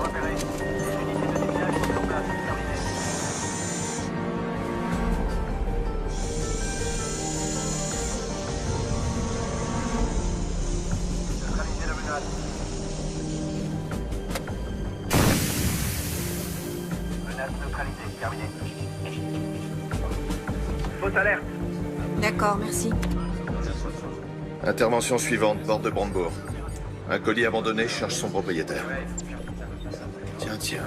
repéré. Les unités de déminage sont en place. Terminé. Neutraliser la menace. Menace neutralisée. Terminé. Fausse alerte. D'accord, merci. Intervention suivante, porte de Brandebourg. Un colis abandonné cherche son propriétaire. Tiens.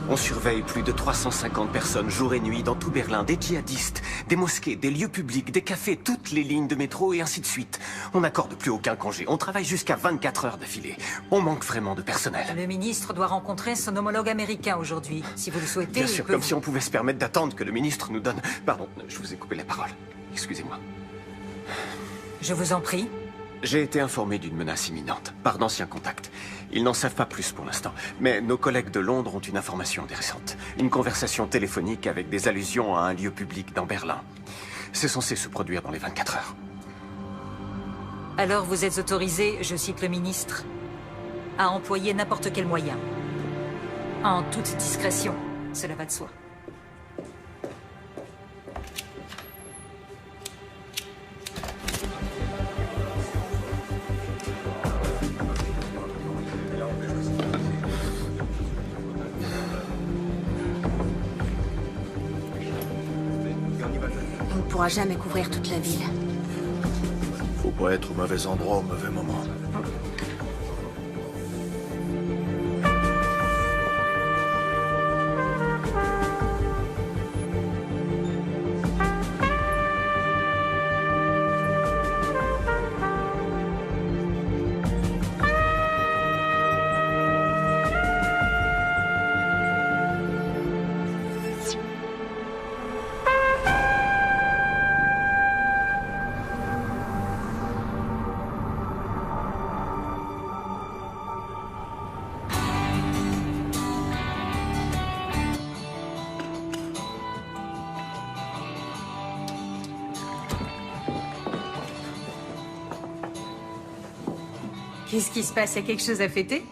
On surveille plus de 350 personnes jour et nuit dans tout Berlin, des djihadistes, des mosquées, des lieux publics, des cafés, toutes les lignes de métro et ainsi de suite. On n'accorde plus aucun congé, on travaille jusqu'à 24 heures d'affilée. On manque vraiment de personnel. Le ministre doit rencontrer son homologue américain aujourd'hui. Si vous le souhaitez, Bien sûr, comme si on pouvait se permettre d'attendre que le ministre nous donne... Pardon, je vous ai coupé la parole. Excusez-moi. Je vous en prie. J'ai été informé d'une menace imminente, par d'anciens contacts. Ils n'en savent pas plus pour l'instant, mais nos collègues de Londres ont une information intéressante. Une conversation téléphonique avec des allusions à un lieu public dans Berlin. C'est censé se produire dans les 24 heures. Alors vous êtes autorisé, je cite le ministre, à employer n'importe quel moyen. En toute discrétion, cela va de soi. On ne pourra jamais couvrir toute la ville. Faut pas être au mauvais endroit au mauvais moment. Qu'est-ce qui se passe? Il y a quelque chose à fêter?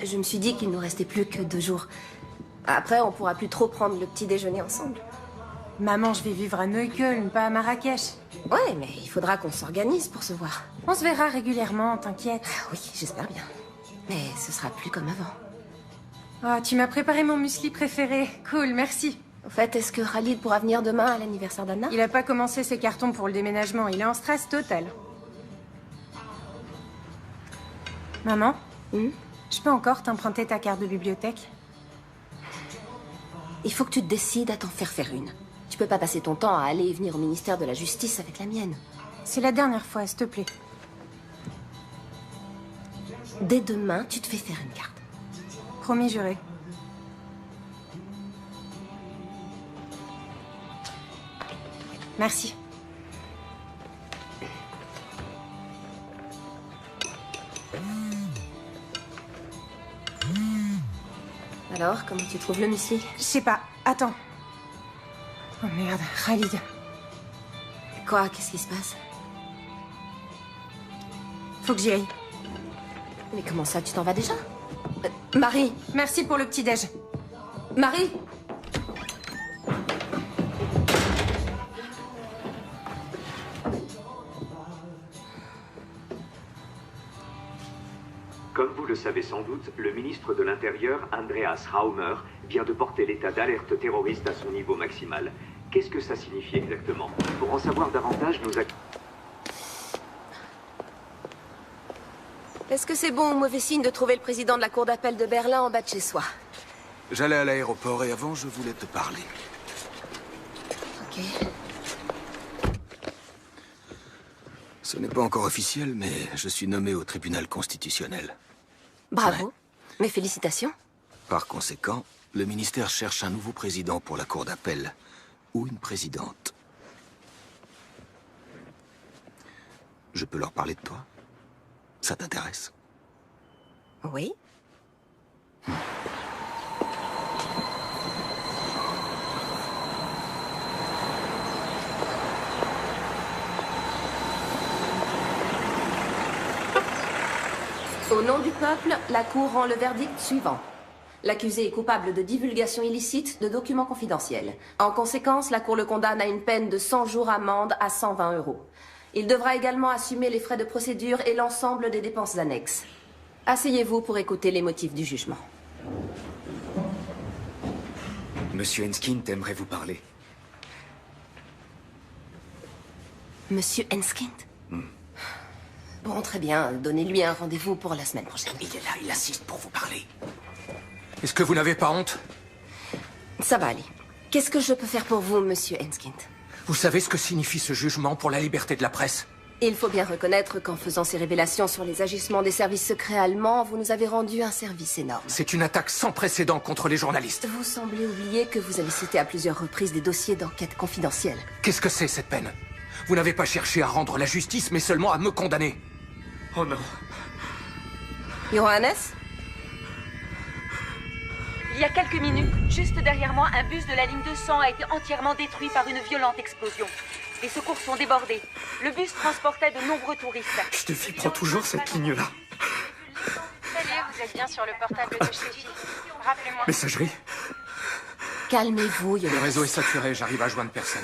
Je me suis dit qu'il nous restait plus que 2 jours. Après, on pourra plus trop prendre le petit déjeuner ensemble. Maman, je vais vivre à Neukölln, pas à Marrakech. Ouais, mais il faudra qu'on s'organise pour se voir. On se verra régulièrement, t'inquiète. Oui, j'espère bien. Mais ce sera plus comme avant. Oh, tu m'as préparé mon muesli préféré. Cool, merci. Au fait, est-ce que Khalid pourra venir demain à l'anniversaire d'Anna? Il a pas commencé ses cartons pour le déménagement, il est en stress total. Maman, je peux encore t'emprunter ta carte de bibliothèque? Il faut que tu te décides à t'en faire une. Tu peux pas passer ton temps à aller et venir au ministère de la Justice avec la mienne. C'est la dernière fois, s'il te plaît. Dès demain, tu te fais faire une carte. Promis juré. Merci. Alors, comment tu trouves le muesli? Je sais pas, attends. Oh merde, Khalid. Quoi? Qu'est-ce qui se passe? Faut que j'y aille. Mais comment ça, tu t'en vas déjà? Marie! Merci pour le petit-déj. Marie! Comme vous le savez sans doute, le ministre de l'Intérieur, Andreas Raumer, vient de porter l'état d'alerte terroriste à son niveau maximal. Qu'est-ce que ça signifie exactement? Pour en savoir davantage, nous Est-ce que c'est bon ou mauvais signe de trouver le président de la cour d'appel de Berlin en bas de chez soi? J'allais à l'aéroport et avant, je voulais te parler. Ok. Ce n'est pas encore officiel, mais je suis nommé au tribunal constitutionnel. Bravo. Ouais. Mes félicitations. Par conséquent, le ministère cherche un nouveau président pour la cour d'appel. Ou une présidente. Je peux leur parler de toi? Ça t'intéresse? Oui. Au nom du peuple, la Cour rend le verdict suivant. L'accusé est coupable de divulgation illicite de documents confidentiels. En conséquence, la Cour le condamne à une peine de 100 jours amende à 120 €. Il devra également assumer les frais de procédure et l'ensemble des dépenses annexes. Asseyez-vous pour écouter les motifs du jugement. Monsieur Enskind aimerait vous parler. Monsieur Enskind? Bon, très bien. Donnez-lui un rendez-vous pour la semaine prochaine. Il est là, il assiste pour vous parler. Est-ce que vous n'avez pas honte? Ça va aller. Qu'est-ce que je peux faire pour vous, monsieur Enskind? Vous savez ce que signifie ce jugement pour la liberté de la presse? Il faut bien reconnaître qu'en faisant ces révélations sur les agissements des services secrets allemands, vous nous avez rendu un service énorme. C'est une attaque sans précédent contre les journalistes. Vous semblez oublier que vous avez cité à plusieurs reprises des dossiers d'enquête confidentielle. Qu'est-ce que c'est, cette peine? Vous n'avez pas cherché à rendre la justice, mais seulement à me condamner. Oh non. Johannes? Il y a quelques minutes, juste derrière moi, un bus de la ligne 200 a été entièrement détruit par une violente explosion. Les secours sont débordés. Le bus transportait de nombreux touristes. Je te prends toujours cette ligne-là. Salut, vous êtes bien sur le portable de Chéfi. Rappelez-moi. Messagerie. Calmez-vous, Le Johannes. réseau est saturé, j'arrive à joindre personne.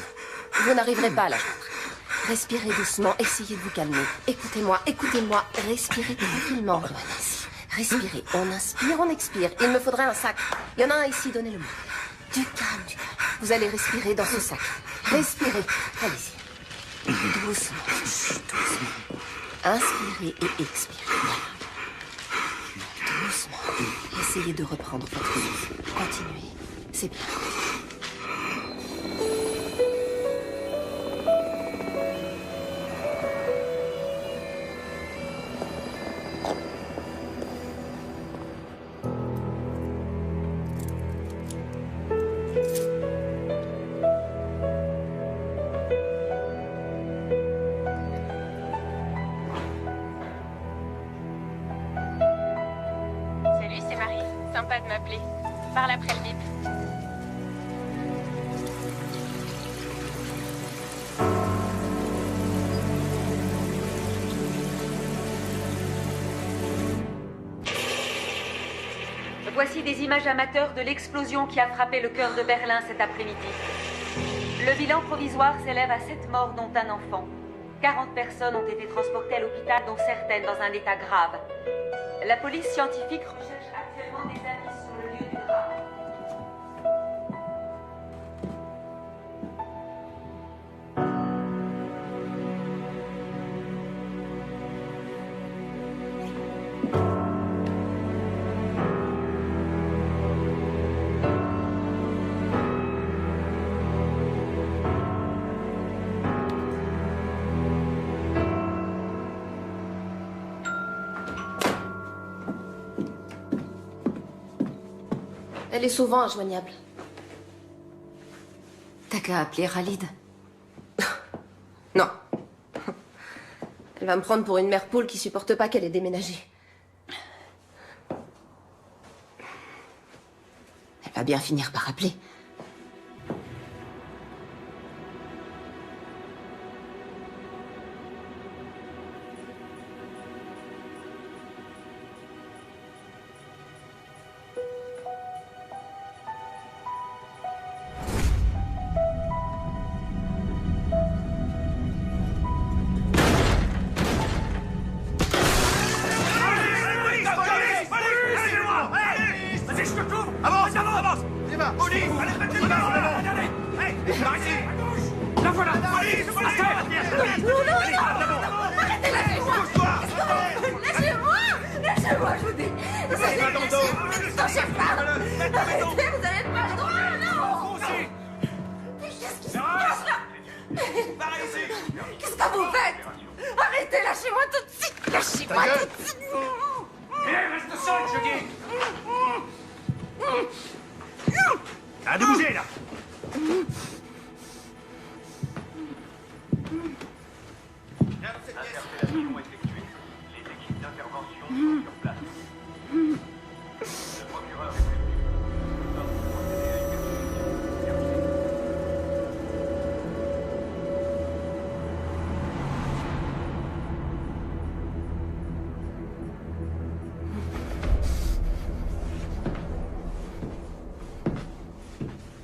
Vous n'arriverez pas à la joindre. Respirez doucement, essayez de vous calmer. Écoutez-moi, écoutez-moi. Respirez tranquillement, Johannes. Respirez. On inspire, on expire. Il me faudrait un sac. Il y en a un ici, donnez-le-moi. Du calme, du calme. Vous allez respirer dans ce sac. Respirez. Allez-y. Doucement. Doucement. Inspirez et expirez. Voilà. Doucement. Essayez de reprendre votre souffle. Continuez. C'est bien. Salut, c'est Marie. Sympa de m'appeler. Parle après le bip. Voici des images amateurs de l'explosion qui a frappé le cœur de Berlin cet après-midi. Le bilan provisoire s'élève à 7 morts, dont un enfant. 40 personnes ont été transportées à l'hôpital, dont certaines dans un état grave. La police scientifique recherche actuellement des indices sur le lieu du drame. Elle est souvent injoignable. T'as qu'à appeler Khalid. Non. Elle va me prendre pour une mère poule qui supporte pas qu'elle ait déménagé. Elle va bien finir par appeler. Qu'est-ce que vous faites? Arrêtez, lâchez-moi tout de suite. Lâchez-moi tout de suite. Reste seul, je dis. Arrête de bouger, là. Interpellations effectuées. Les équipes d'intervention sont sur place. Le procureur est prévenu.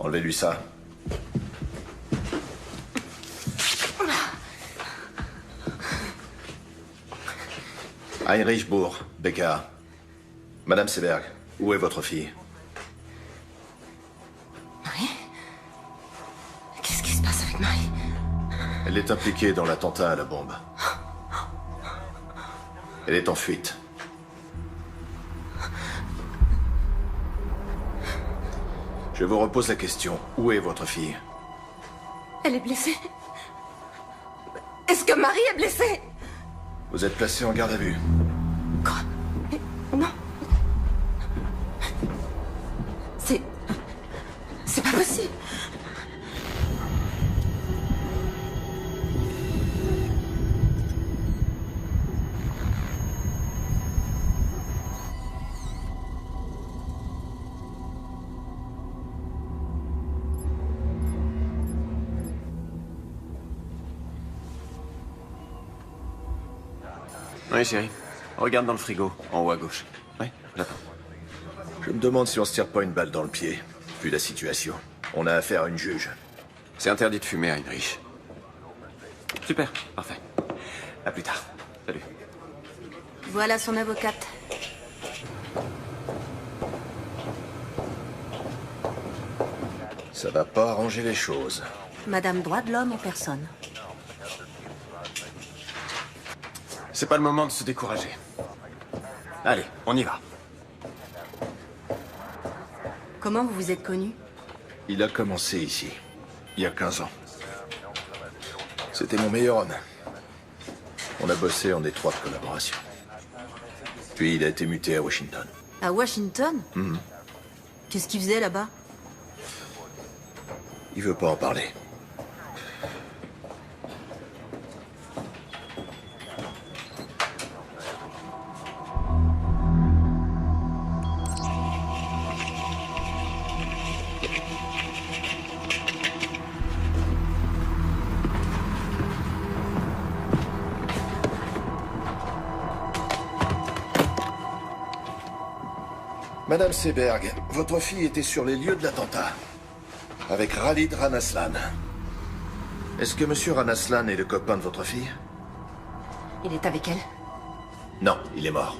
Enlevez-lui ça. Heinrich Bourg, BKA. Madame Seberg, où est votre fille? Marie? Qu'est-ce qui se passe avec Marie? Elle est impliquée dans l'attentat à la bombe. Elle est en fuite. Je vous repose la question. Où est votre fille? Elle est blessée. Est-ce que Marie est blessée? Vous êtes placé en garde à vue. Quoi? Mais non. C'est pas possible. Oui, chérie. Regarde dans le frigo, en haut à gauche. Oui, j'attends. Je me demande si on se tire pas une balle dans le pied. Vu la situation. On a affaire à une juge. C'est interdit de fumer, Heinrich. Super, parfait. À plus tard. Salut. Voilà son avocate. Ça va pas arranger les choses. Madame droit de l'homme en personne. C'est pas le moment de se décourager. Allez, on y va. Comment vous vous êtes connus? Il a commencé ici, il y a 15 ans. C'était mon meilleur homme. On a bossé en étroite collaboration. Puis il a été muté à Washington. À Washington? Qu'est-ce qu'il faisait là-bas? Il veut pas en parler. Madame Seberg, votre fille était sur les lieux de l'attentat. Avec Khalid Ranaslan. Est-ce que Monsieur Ranaslan est le copain de votre fille? Il est avec elle? Non, il est mort.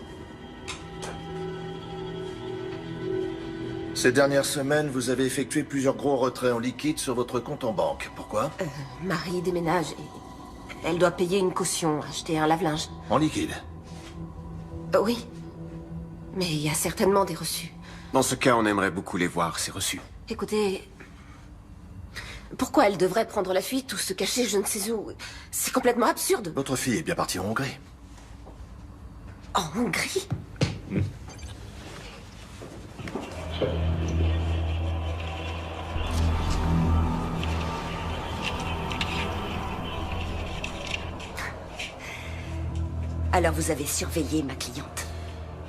Ces dernières semaines, vous avez effectué plusieurs gros retraits en liquide sur votre compte en banque. Pourquoi? Marie déménage et elle doit payer une caution, acheter un lave-linge. En liquide? Oui. Mais il y a certainement des reçus. Dans ce cas, on aimerait beaucoup les voir, ces reçus. Écoutez... Pourquoi elle devrait prendre la fuite ou se cacher je ne sais où? C'est complètement absurde. Votre fille est bien partie en Hongrie. En Hongrie? Alors vous avez surveillé ma cliente?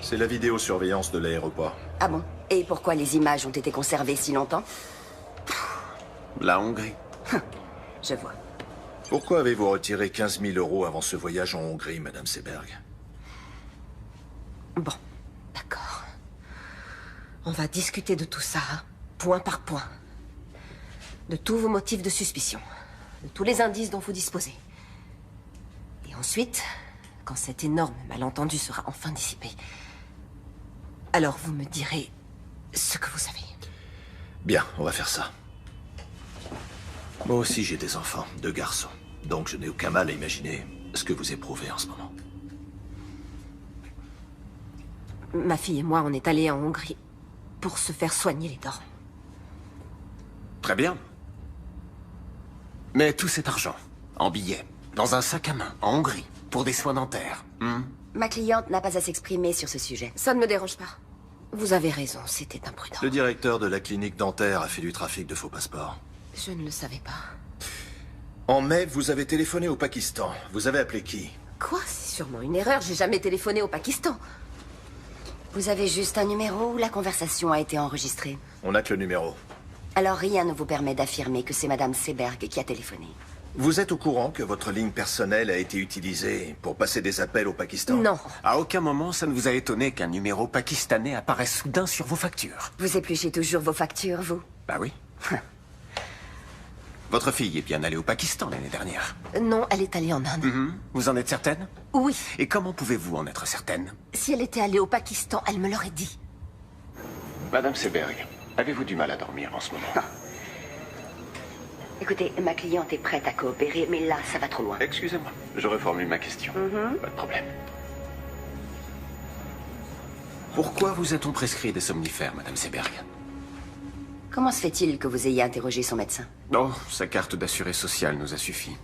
C'est la vidéosurveillance de l'aéroport. Ah bon? Et pourquoi les images ont été conservées si longtemps? La Hongrie. Je vois. Pourquoi avez-vous retiré 15 000 € avant ce voyage en Hongrie, Madame Seberg? Bon, d'accord. On va discuter de tout ça, point par point. De tous vos motifs de suspicion. De tous les indices dont vous disposez. Et ensuite, quand cet énorme malentendu sera enfin dissipé, alors vous me direz ce que vous savez. Bien, on va faire ça. Moi aussi, j'ai des enfants, 2 garçons. Donc je n'ai aucun mal à imaginer ce que vous éprouvez en ce moment. Ma fille et moi, on est allés en Hongrie pour se faire soigner les dents. Très bien. Mais tout cet argent, en billets, dans un sac à main, en Hongrie, pour des soins dentaires. Ma cliente n'a pas à s'exprimer sur ce sujet. Ça ne me dérange pas. Vous avez raison, c'était imprudent. Le directeur de la clinique dentaire a fait du trafic de faux passeports. Je ne le savais pas. En mai, vous avez téléphoné au Pakistan. Vous avez appelé qui? Quoi? C'est sûrement une erreur. J'ai jamais téléphoné au Pakistan. Vous avez juste un numéro où la conversation a été enregistrée. On n'a que le numéro. Alors rien ne vous permet d'affirmer que c'est Madame Seberg qui a téléphoné. Vous êtes au courant que votre ligne personnelle a été utilisée pour passer des appels au Pakistan? Non. À aucun moment, ça ne vous a étonné qu'un numéro pakistanais apparaisse soudain sur vos factures? Vous épluchez toujours vos factures, vous? Bah oui. Votre fille est bien allée au Pakistan l'année dernière. Non, elle est allée en Inde. Vous en êtes certaine? Oui. Et comment pouvez-vous en être certaine? Si elle était allée au Pakistan, elle me l'aurait dit. Madame Seberg, avez-vous du mal à dormir en ce moment? Écoutez, ma cliente est prête à coopérer, mais là, ça va trop loin. Excusez-moi, je reformule ma question. Pas de problème. Pourquoi vous a-t-on prescrit des somnifères, Madame Seberg? Comment se fait-il que vous ayez interrogé son médecin? Oh, sa carte d'assuré social nous a suffi.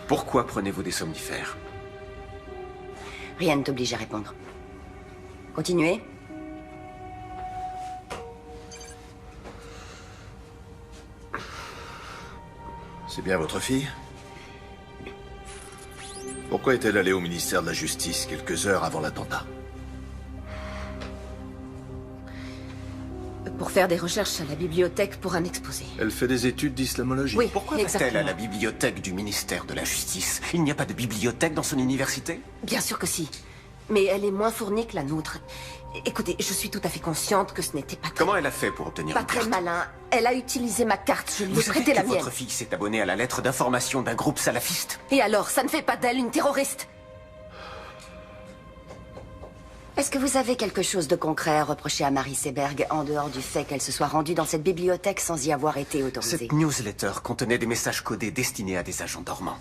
Pourquoi prenez-vous des somnifères? Rien ne t'oblige à répondre. Continuez. C'est bien votre fille? Pourquoi est-elle allée au ministère de la Justice quelques heures avant l'attentat? Pour faire des recherches à la bibliothèque pour un exposé. Elle fait des études d'islamologie. Oui, Pourquoi va-t-elle à la bibliothèque du ministère de la Justice? Il n'y a pas de bibliothèque dans son université? Bien sûr que si. Mais elle est moins fournie que la nôtre. Écoutez, je suis tout à fait consciente que ce n'était pas très... Comment elle a fait pour obtenir Pas une très carte? malin. Elle a utilisé ma carte. Je lui ai Vous savez prêté la que mienne. votre fille s'est abonnée à la lettre d'information d'un groupe salafiste? Et alors, ça ne fait pas d'elle une terroriste? Est-ce que vous avez quelque chose de concret à reprocher à Marie Seberg, en dehors du fait qu'elle se soit rendue dans cette bibliothèque sans y avoir été autorisée? Cette newsletter contenait des messages codés destinés à des agents dormants.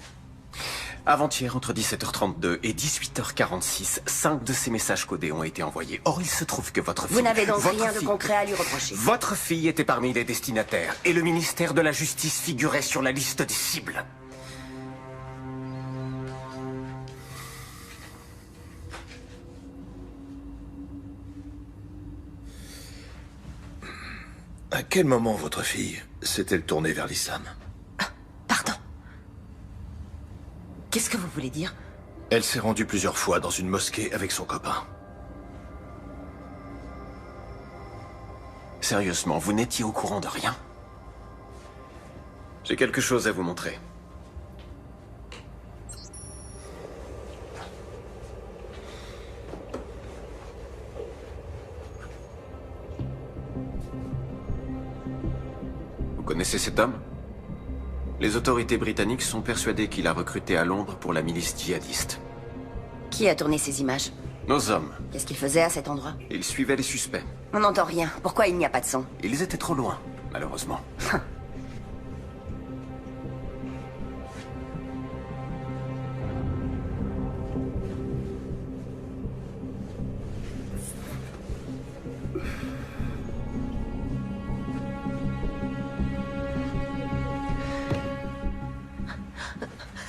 Avant-hier, entre 17h32 et 18h46, 5 de ces messages codés ont été envoyés. Or, il se trouve que votre fille... Vous n'avez donc votre rien de fille- concret à lui reprocher? Votre fille était parmi les destinataires, et le ministère de la Justice figurait sur la liste des cibles. À quel moment votre fille s'est-elle tournée vers l'islam? Pardon. Qu'est-ce que vous voulez dire? Elle s'est rendue plusieurs fois dans une mosquée avec son copain. Sérieusement, vous n'étiez au courant de rien? J'ai quelque chose à vous montrer. Vous connaissez cet homme? Les autorités britanniques sont persuadées qu'il a recruté à Londres pour la milice djihadiste. Qui a tourné ces images? Nos hommes. Qu'est-ce qu'il faisait à cet endroit? Ils suivaient les suspects. On n'entend rien. Pourquoi il n'y a pas de son? Ils étaient trop loin, malheureusement.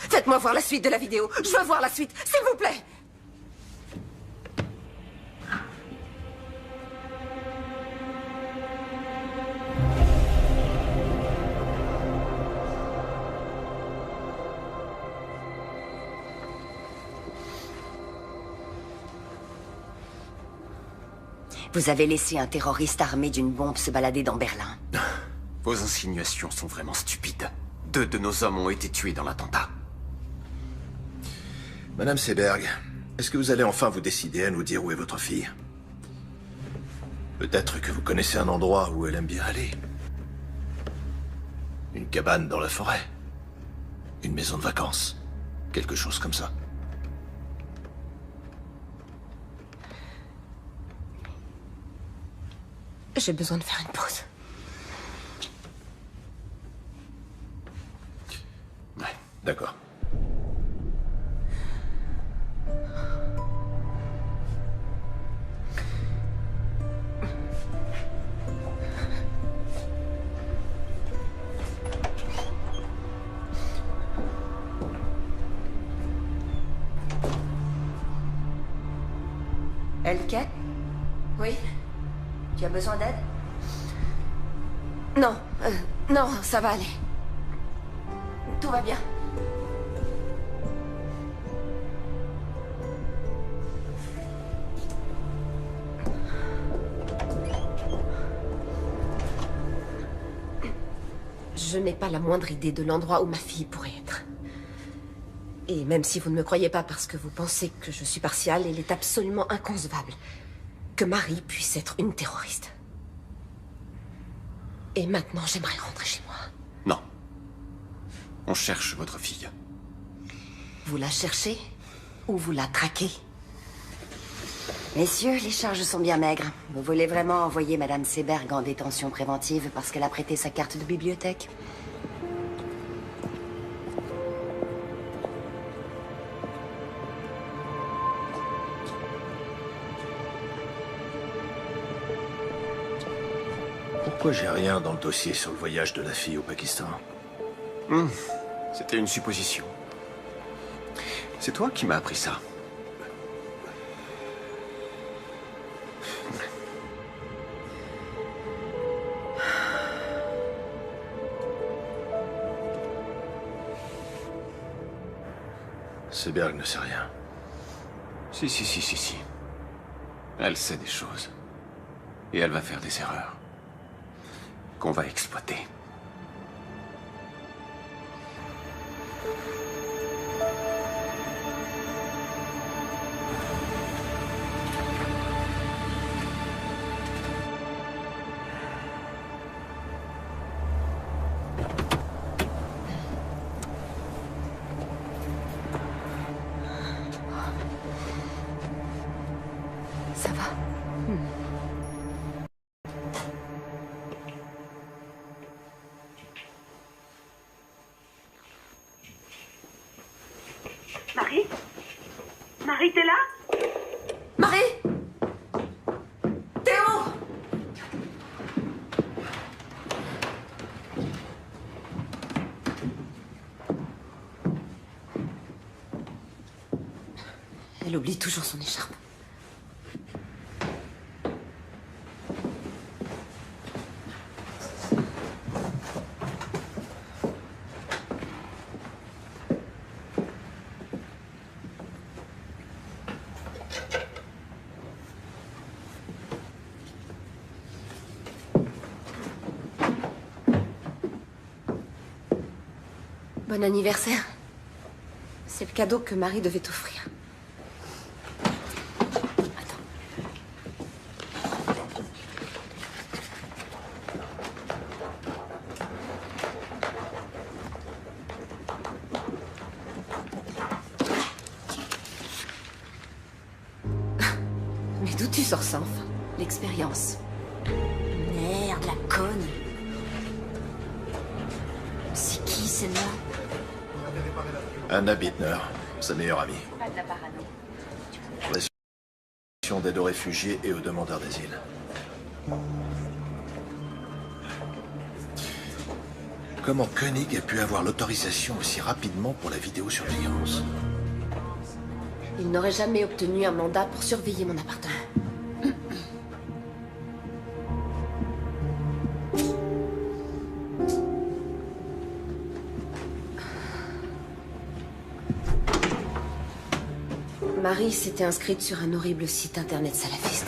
Faites-moi voir la suite de la vidéo. Je veux voir la suite, s'il vous plaît. Vous avez laissé un terroriste armé d'une bombe se balader dans Berlin. Vos insinuations sont vraiment stupides. 2 de nos hommes ont été tués dans l'attentat. Madame Seberg, est-ce que vous allez enfin vous décider à nous dire où est votre fille? Peut-être que vous connaissez un endroit où elle aime bien aller. Une cabane dans la forêt. Une maison de vacances. Quelque chose comme ça. J'ai besoin de faire une pause. Ouais, d'accord. Elke? Oui? Tu as besoin d'aide? Non, non, ça va aller. Tout va bien. Je n'ai pas la moindre idée de l'endroit où ma fille pourrait être. Et même si vous ne me croyez pas parce que vous pensez que je suis partiale, il est absolument inconcevable que Marie puisse être une terroriste. Et maintenant, j'aimerais rentrer chez moi. Non. On cherche votre fille. Vous la cherchez ou vous la traquez? Messieurs, les charges sont bien maigres. Vous voulez vraiment envoyer Madame Seberg en détention préventive parce qu'elle a prêté sa carte de bibliothèque? Pourquoi j'ai rien dans le dossier sur le voyage de la fille au Pakistan? C'était une supposition. C'est toi qui m'as appris ça. Seberg ne sait rien. Si. Elle sait des choses. Et elle va faire des erreurs. Qu'on va exploiter. Ça va? Marie? Marie, t'es là? Marie! Théo! Elle oublie toujours son écharpe. Bon anniversaire. C'est le cadeau que Marie devait t'offrir. Attends. Mais d'où tu sors ça, enfin? L'expérience. Merde, la conne. C'est qui, celle-là? Anna Bittner, sa meilleure amie. Pas de la parano. Relation d'aide aux réfugiés et aux demandeurs d'asile. Comment Koenig a pu avoir l'autorisation aussi rapidement pour la vidéosurveillance? Il n'aurait jamais obtenu un mandat pour surveiller mon appartement. Marie s'était inscrite sur un horrible site internet salafiste.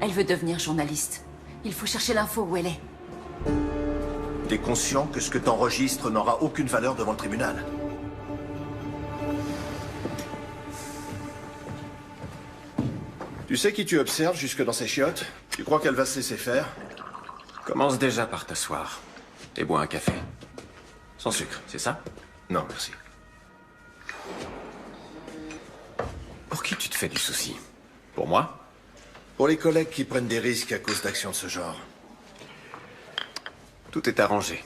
Elle veut devenir journaliste. Il faut chercher l'info où elle est. T'es conscient que ce que t'enregistres n'aura aucune valeur devant le tribunal? Tu sais qui tu observes jusque dans ses chiottes? Tu crois qu'elle va se laisser faire? Commence déjà par t'asseoir. Et bois un café. Sans sucre, c'est ça? Non, merci. Pour qui tu te fais du souci? Pour moi? Pour les collègues qui prennent des risques à cause d'actions de ce genre. Tout est arrangé.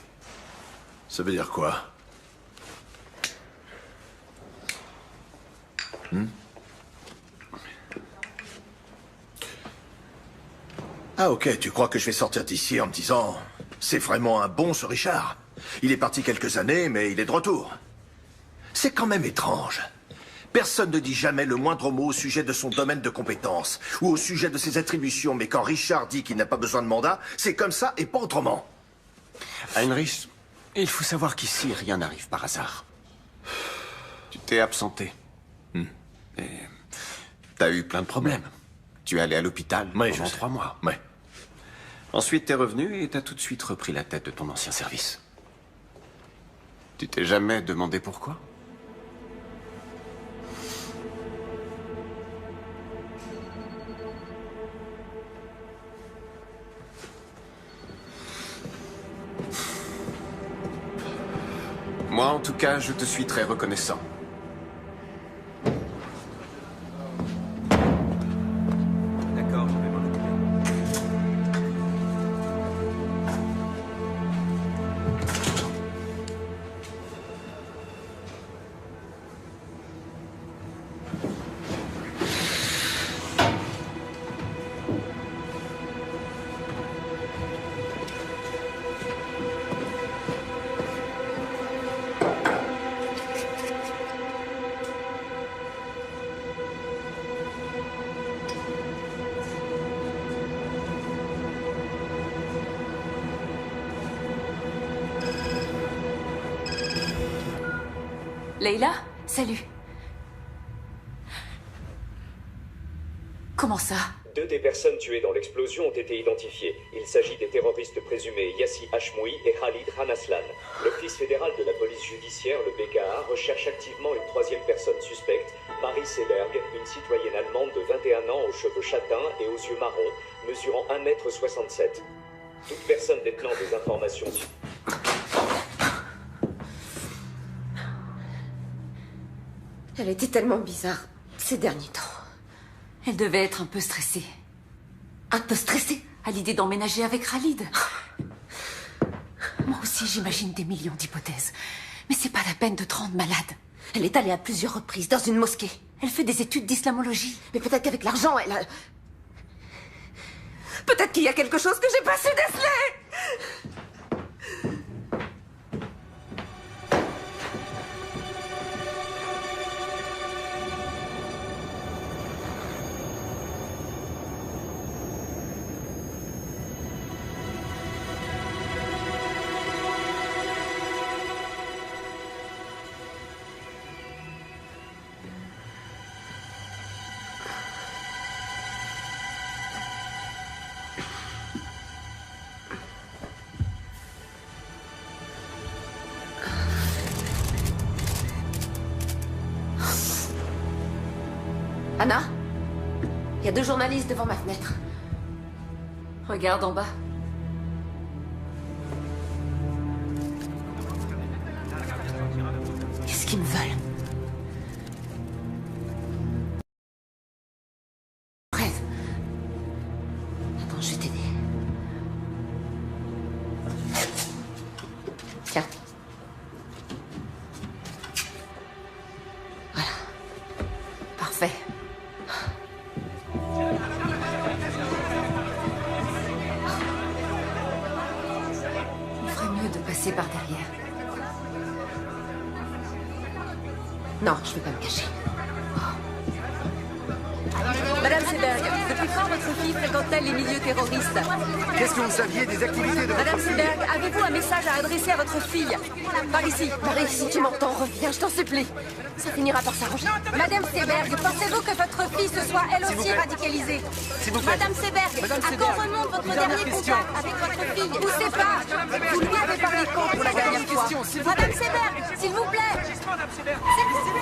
Ça veut dire quoi? Ah ok, tu crois que je vais sortir d'ici en me disant « C'est vraiment un bon ce Richard. Il est parti quelques années, mais il est de retour. » C'est quand même étrange. Personne ne dit jamais le moindre mot au sujet de son domaine de compétence ou au sujet de ses attributions, mais quand Richard dit qu'il n'a pas besoin de mandat, c'est comme ça et pas autrement. Heinrich, il faut savoir qu'ici, rien n'arrive par hasard. Tu t'es absenté. Et t'as eu plein de problèmes. Tu es allé à l'hôpital pendant 3 mois. Ouais. Ensuite, t'es revenu et t'as tout de suite repris la tête de ton ancien service. Tu t'es jamais demandé pourquoi? tout cas, je te suis très reconnaissant. D'accord, je vais m'en occuper. Leila, salut. Comment ça? 2 des personnes tuées dans l'explosion ont été identifiées. Il s'agit des terroristes présumés Yassi Hashmoui et Khalid Ranaslan. L'Office fédéral de la police judiciaire, le BKA, recherche activement une 3e personne suspecte, Marie Seberg, une citoyenne allemande de 21 ans aux cheveux châtains et aux yeux marrons, mesurant 1,67 m. Toute personne détenant des informations... Elle était tellement bizarre ces derniers temps. Elle devait être un peu stressée. Un peu stressée? À l'idée d'emménager avec Khalid. Moi aussi, j'imagine des millions d'hypothèses. Mais c'est pas la peine de te rendre malade. Elle est allée à plusieurs reprises dans une mosquée. Elle fait des études d'islamologie. Mais peut-être qu'avec l'argent, elle a... Peut-être qu'il y a quelque chose que j'ai pas su déceler! Anna? Il y a 2 journalistes devant ma fenêtre. Regarde en bas. Qu'est-ce qu'ils me veulent? Rêve. Attends, je vais t'aider. Tiens. Voilà. Parfait. Passer par derrière. Non, je vais pas me cacher. Madame Seberg, depuis quand votre fille fréquente-t-elle les milieux terroristes? Qu'est-ce que vous saviez des activités de Madame votre fille? Seberg, avez-vous un message à adresser à votre fille? Par ici. Marie, si tu m'entends, reviens, je t'en supplie. Ça finira par s'arranger. Madame Seberg, pensez-vous que votre fille se soit elle aussi radicalisée? S'il vous plaît. Madame Seberg, à quand remonte votre dernier contact avec votre fille? Où c'est pas? Vous lui avez parlé quand pour la dernière fois? Madame Seberg, s'il vous plaît. S'il vous plaît.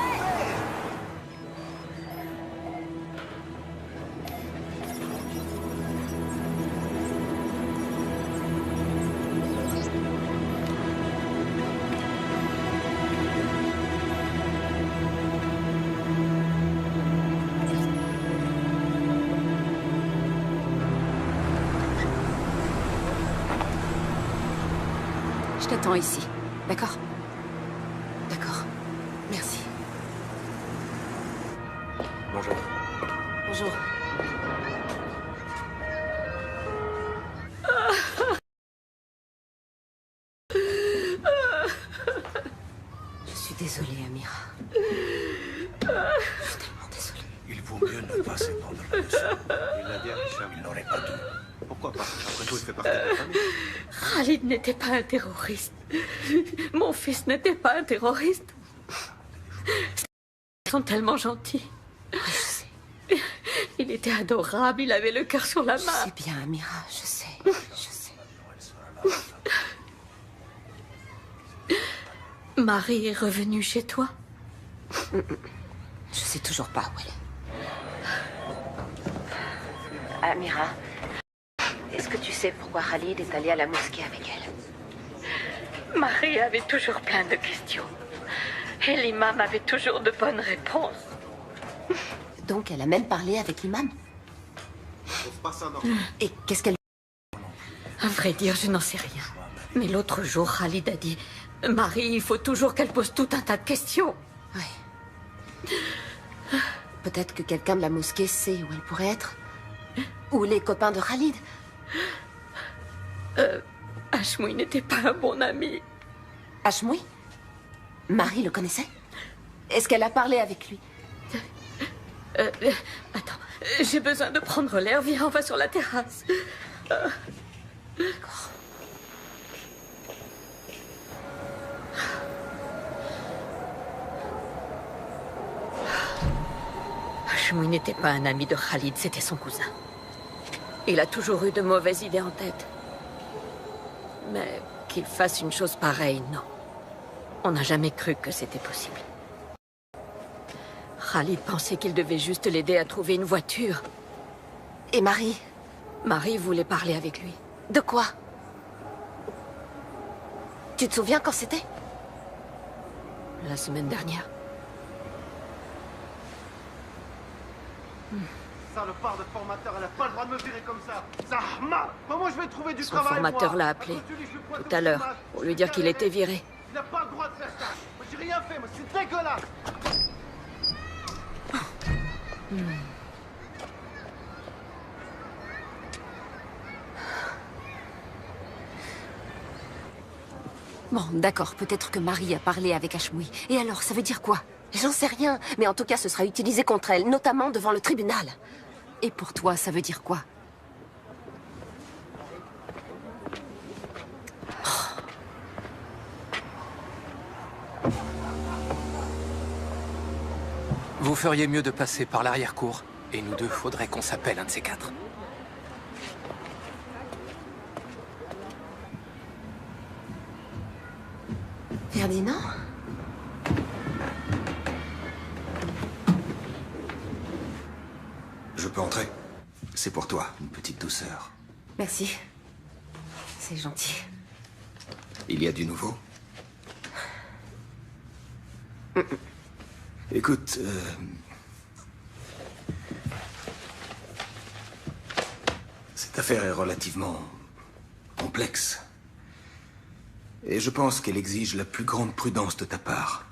Je t'attends ici, d'accord? D'accord. Merci. Bonjour. Bonjour. Je suis désolée, Amira. Je suis tellement désolée. Il vaut mieux ne pas s'épandre là-dessus. Il l'a dit à Richard. Il n'aurait pas dû. Pourquoi pas? Après tout, il fait partie de la famille. Khalid n'était pas un terroriste. Mon fils n'était pas un terroriste. Ils sont tellement gentils. Je sais. Il était adorable, il avait le cœur sur la main. Je sais bien, Amira, je sais. Je sais. Marie est revenue chez toi? Je sais toujours pas où elle est. Amira, est-ce que tu sais pourquoi Khalid est allé à la mosquée avec elle? Marie avait toujours plein de questions. Et l'imam avait toujours de bonnes réponses. Donc elle a même parlé avec l'imam? Et qu'est-ce qu'elle... À vrai dire, je n'en sais rien. Mais l'autre jour, Khalid a dit... Marie, il faut toujours qu'elle pose tout un tas de questions. Oui. Peut-être que quelqu'un de la mosquée sait où elle pourrait être. Ou les copains de Khalid. Hashmoui n'était pas un bon ami. Hashmoui? Marie le connaissait? Est-ce qu'elle a parlé avec lui? Attends, j'ai besoin de prendre l'air. Viens, on va sur la terrasse. D'accord. Hashmoui n'était pas un ami de Khalid, c'était son cousin. Il a toujours eu de mauvaises idées en tête. Mais qu'il fasse une chose pareille, non. On n'a jamais cru que c'était possible. Khalid pensait qu'il devait juste l'aider à trouver une voiture. Et Marie? Marie voulait parler avec lui. De quoi? Tu te souviens quand c'était? La semaine dernière. Salopard de formateur, elle a pas le droit de me virer comme ça. Zahma! Comment je vais trouver du travail? Son formateur l'a appelé tout à l'heure pour lui dire qu'il était viré. Il n'a pas le droit de faire ça. Moi, j'ai rien fait, moi, c'est dégueulasse. Bon, d'accord, peut-être que Marie a parlé avec Hashmoui. Et alors, ça veut dire quoi? J'en sais rien, mais en tout cas, ce sera utilisé contre elle, notamment devant le tribunal. Et pour toi, ça veut dire quoi? Vous feriez mieux de passer par l'arrière-cour. Et nous deux, faudrait qu'on s'appelle un de ces quatre. Ferdinand? Je peux entrer? C'est pour toi, une petite douceur. Merci. C'est gentil. Il y a du nouveau? Écoute, cette affaire est relativement complexe. Et je pense qu'elle exige la plus grande prudence de ta part.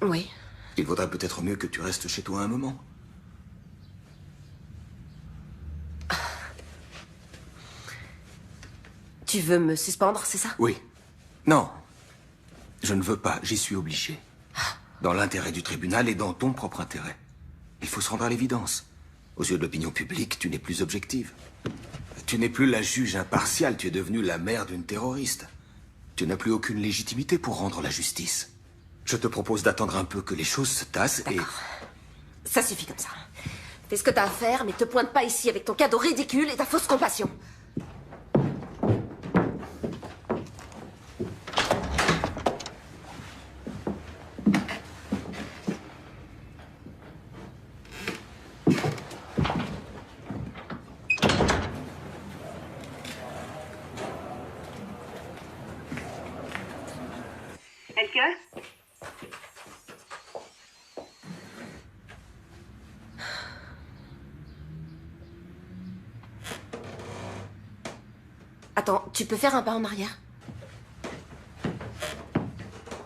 Oui. Il vaudrait peut-être mieux que tu restes chez toi un moment. Tu veux me suspendre, c'est ça? Oui. Non. Je ne veux pas, j'y suis obligé. Dans l'intérêt du tribunal et dans ton propre intérêt. Il faut se rendre à l'évidence. Aux yeux de l'opinion publique, tu n'es plus objective. Tu n'es plus la juge impartiale, tu es devenue la mère d'une terroriste. Tu n'as plus aucune légitimité pour rendre la justice. Je te propose d'attendre un peu que les choses se tassent et... Ça suffit comme ça. Fais ce que t'as à faire, mais te pointe pas ici avec ton cadeau ridicule et ta fausse compassion. Attends, tu peux faire un pas en arrière?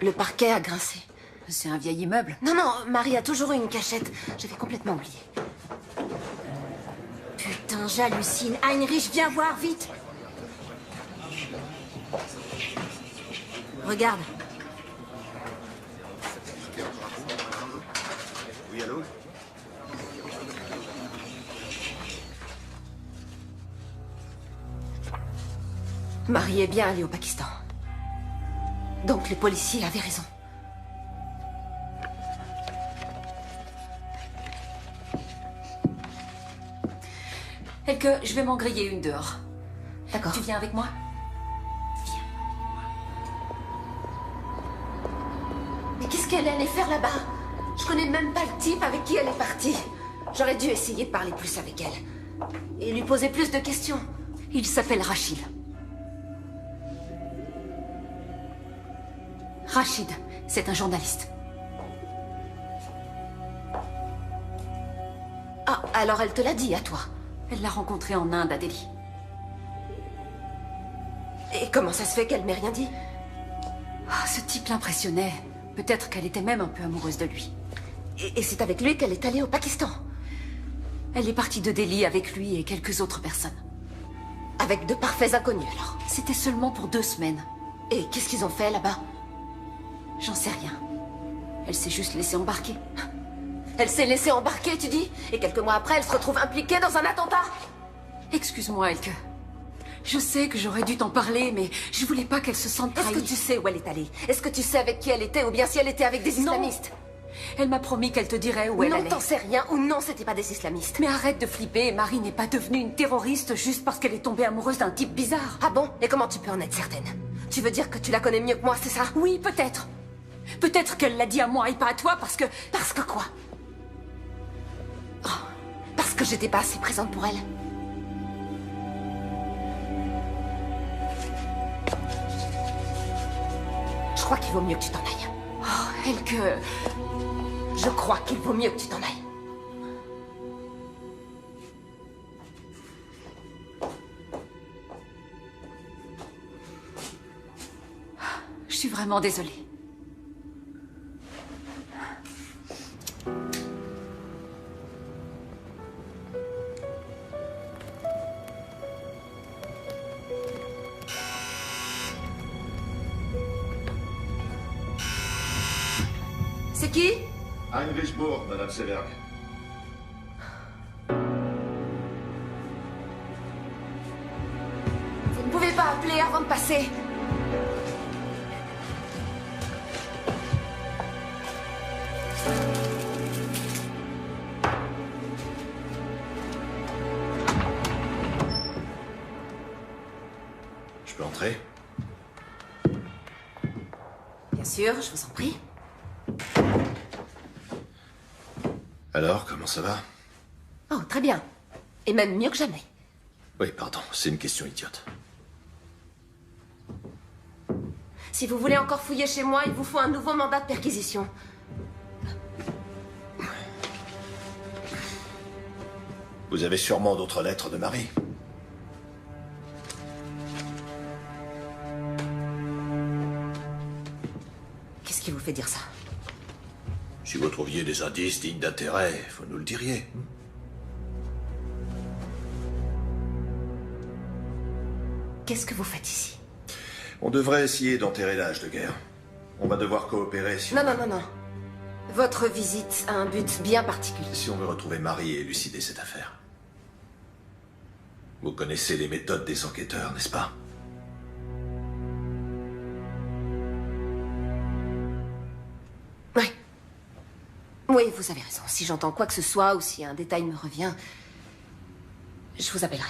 Le parquet a grincé. C'est un vieil immeuble. Non, non, Marie a toujours eu une cachette. J'avais complètement oublié. Putain, j'hallucine. Heinrich, viens voir, vite. Regarde. Oui, allô? Marie est bien allée au Pakistan. Donc les policiers avaient raison. Elke, je vais m'en griller une dehors. D'accord. Tu viens avec moi? Mais qu'est-ce qu'elle allait faire là-bas? Je connais même pas le type avec qui elle est partie. J'aurais dû essayer de parler plus avec elle. Et lui poser plus de questions. Il s'appelle Rachid. Rachid, c'est un journaliste. Ah, alors elle te l'a dit à toi? Elle l'a rencontré en Inde, à Delhi. Et comment ça se fait qu'elle m'ait rien dit? Ah, ce type l'impressionnait. Peut-être qu'elle était même un peu amoureuse de lui. Et c'est avec lui qu'elle est allée au Pakistan? Elle est partie de Delhi avec lui et quelques autres personnes. Avec de parfaits inconnus, alors? C'était seulement pour 2 semaines. Et qu'est-ce qu'ils ont fait, là-bas? J'en sais rien. Elle s'est juste laissée embarquer. Elle s'est laissée embarquer, tu dis? Et quelques mois après, elle se retrouve impliquée dans un attentat? Excuse-moi, Elke. Je sais que j'aurais dû t'en parler, mais je voulais pas qu'elle se sente trahie. Est-ce que tu sais où elle est allée? Est-ce que tu sais avec qui elle était, ou bien si elle était avec des islamistes? Elle m'a promis qu'elle te dirait où elle allait. Non, t'en sais rien, ou non, c'était pas des islamistes. Mais arrête de flipper, Marie n'est pas devenue une terroriste juste parce qu'elle est tombée amoureuse d'un type bizarre. Ah bon? Et comment tu peux en être certaine? Tu veux dire que tu la connais mieux que moi, c'est ça? Oui, peut-être. Peut-être qu'elle l'a dit à moi et pas à toi parce que... Parce que quoi? Oh, parce que j'étais pas assez présente pour elle. Je crois qu'il vaut mieux que tu t'en ailles. Oh, Elke... Je crois qu'il vaut mieux que tu t'en ailles. Je suis vraiment désolée. C'est qui? Heinrichsburg, Madame Seberg. Vous ne pouvez pas appeler avant de passer. Je peux entrer? Bien sûr, je vous en prie. Alors, comment ça va? Oh, très bien. Et même mieux que jamais. Oui, pardon, c'est une question idiote. Si vous voulez encore fouiller chez moi, il vous faut un nouveau mandat de perquisition. Vous avez sûrement d'autres lettres de Marie. Qu'est-ce qui vous fait dire ça? Si vous trouviez des indices dignes d'intérêt, vous nous le diriez. Qu'est-ce que vous faites ici? On devrait essayer d'enterrer l'âge de guerre. On va devoir coopérer si Non, non, non, non. Votre visite a un but bien particulier. Si on veut retrouver Marie et élucider cette affaire. Vous connaissez les méthodes des enquêteurs, n'est-ce pas? Oui. Oui, vous avez raison. Si j'entends quoi que ce soit ou si un détail me revient, je vous appellerai.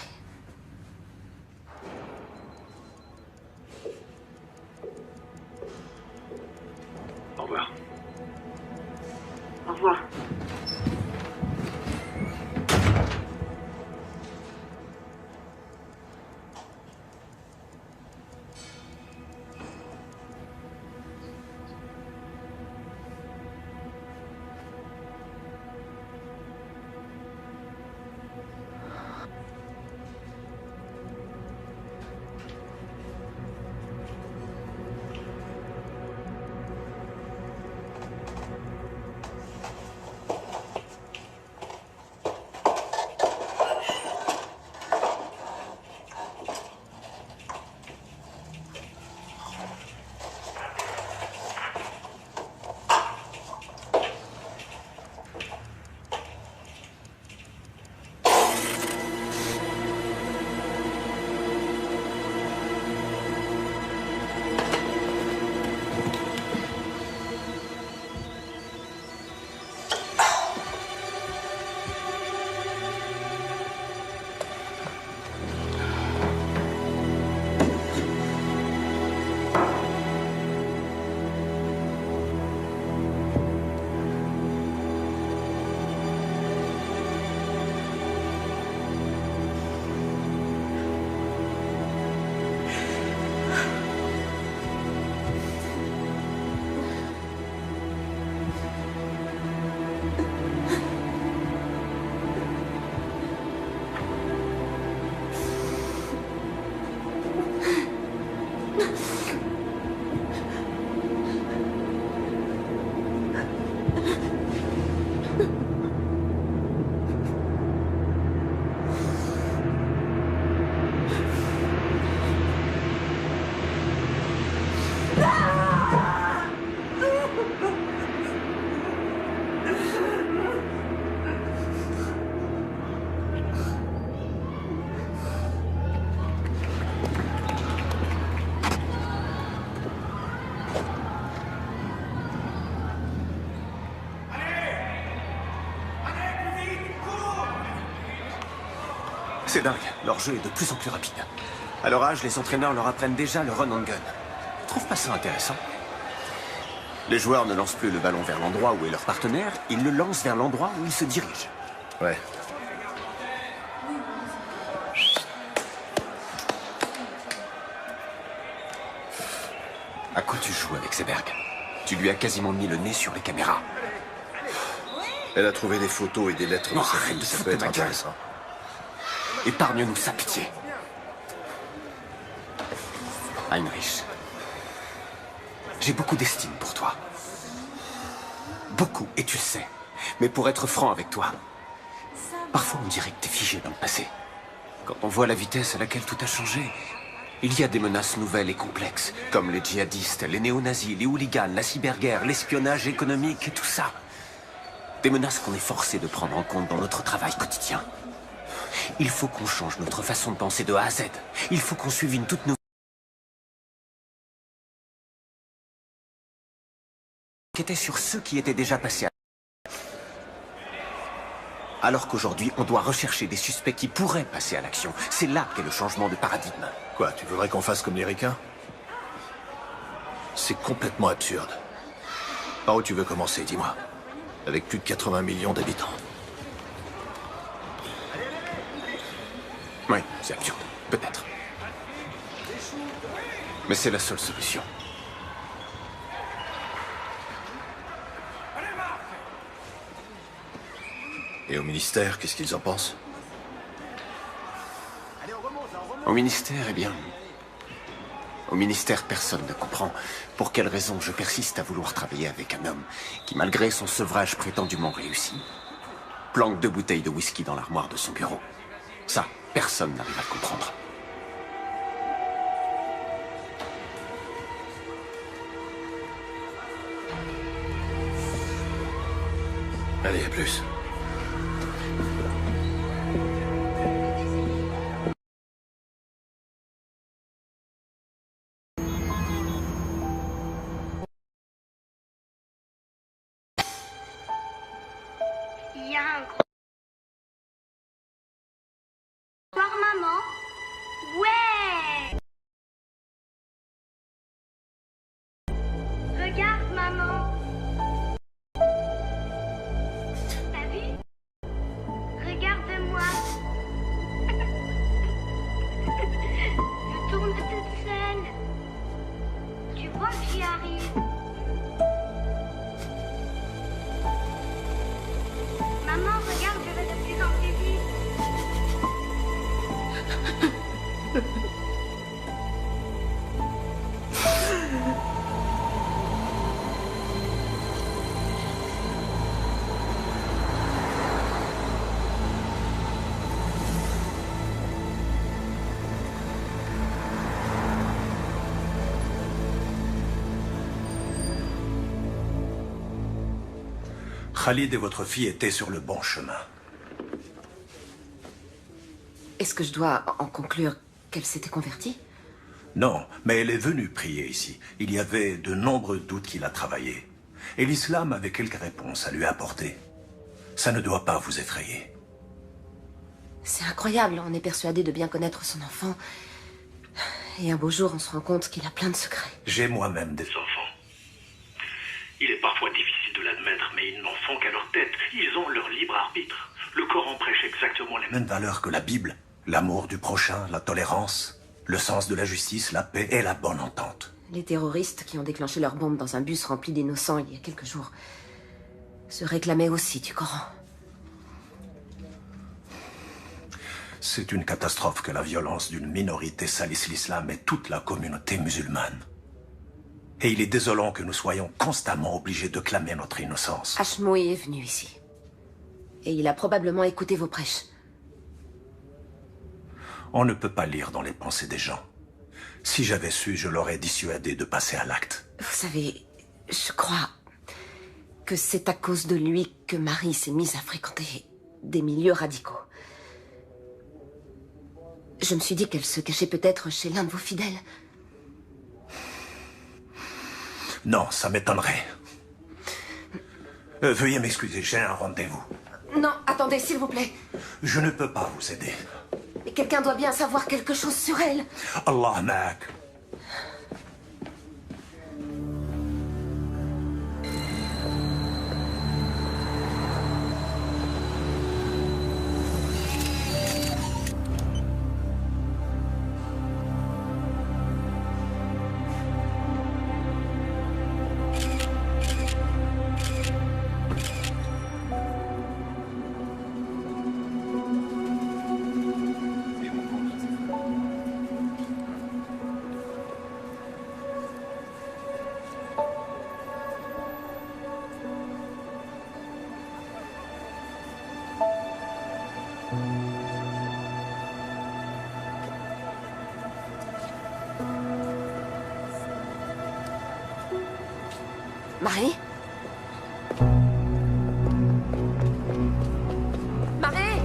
Au revoir. Au revoir. C'est dingue, leur jeu est de plus en plus rapide. À leur âge, les entraîneurs leur apprennent déjà le run and gun. Je trouve pas ça intéressant. Les joueurs ne lancent plus le ballon vers l'endroit où est leur partenaire, ils le lancent vers l'endroit où ils se dirigent. Ouais. À quoi tu joues avec Seberg? Tu lui as quasiment mis le nez sur les caméras. Elle a trouvé des photos et des lettres de sa fille, ça peut être intéressant. Épargne-nous sa pitié. Heinrich, j'ai beaucoup d'estime pour toi. Beaucoup, et tu le sais. Mais pour être franc avec toi, parfois on dirait que t'es figé dans le passé. Quand on voit la vitesse à laquelle tout a changé, il y a des menaces nouvelles et complexes, comme les djihadistes, les néo-nazis, les hooligans, la cyberguerre, l'espionnage économique et tout ça. Des menaces qu'on est forcé de prendre en compte dans notre travail quotidien. Il faut qu'on change notre façon de penser de A à Z. Il faut qu'on suive une toute nouvelle... qui était sur ceux qui étaient déjà passés à... Alors qu'aujourd'hui, on doit rechercher des suspects qui pourraient passer à l'action. C'est là qu'est le changement de paradigme. Quoi, tu voudrais qu'on fasse comme les ricains? C'est complètement absurde. Par où tu veux commencer, dis-moi? Avec plus de 80 millions d'habitants. Oui, c'est absurde. Peut-être. Mais c'est la seule solution. Et au ministère, qu'est-ce qu'ils en pensent? Au ministère, eh bien... Au ministère, personne ne comprend pour quelle raison je persiste à vouloir travailler avec un homme qui, malgré son sevrage prétendument réussi, planque 2 bouteilles de whisky dans l'armoire de son bureau. Ça, personne n'arrive à le comprendre. Allez, à plus. Il y a un gros... Voir maman? Ouais! Regarde maman. T'as vu? Regarde-moi. Je tourne toute seule. Tu vois que j'y arrive. Maman, regarde, je vais de plus en plus vite. Khalid et votre fille étaient sur le bon chemin. Est-ce que je dois en conclure qu'elle s'était convertie? Non, mais elle est venue prier ici. Il y avait de nombreux doutes qu'il a travaillé. Et l'islam avait quelques réponses à lui apporter. Ça ne doit pas vous effrayer. C'est incroyable, on est persuadé de bien connaître son enfant. Et un beau jour, on se rend compte qu'il a plein de secrets. J'ai moi-même des enfants. Il est parfois difficile de l'admettre, mais ils n'en font qu'à leur tête. Ils ont leur libre arbitre. Le Coran prêche exactement les mêmes valeurs que la Bible. L'amour du prochain, la tolérance, le sens de la justice, la paix et la bonne entente. Les terroristes qui ont déclenché leur bombe dans un bus rempli d'innocents il y a quelques jours se réclamaient aussi du Coran. C'est une catastrophe que la violence d'une minorité salisse l'islam et toute la communauté musulmane. Et il est désolant que nous soyons constamment obligés de clamer notre innocence. Ashmoy est venu ici. Et il a probablement écouté vos prêches. On ne peut pas lire dans les pensées des gens. Si j'avais su, je l'aurais dissuadé de passer à l'acte. Vous savez, je crois que c'est à cause de lui que Marie s'est mise à fréquenter des milieux radicaux. Je me suis dit qu'elle se cachait peut-être chez l'un de vos fidèles. Non, ça m'étonnerait. Veuillez m'excuser, j'ai un rendez-vous. Non, attendez, s'il vous plaît. Je ne peux pas vous aider. Mais quelqu'un doit bien savoir quelque chose sur elle. Allah ma'ak. Marie? Marie?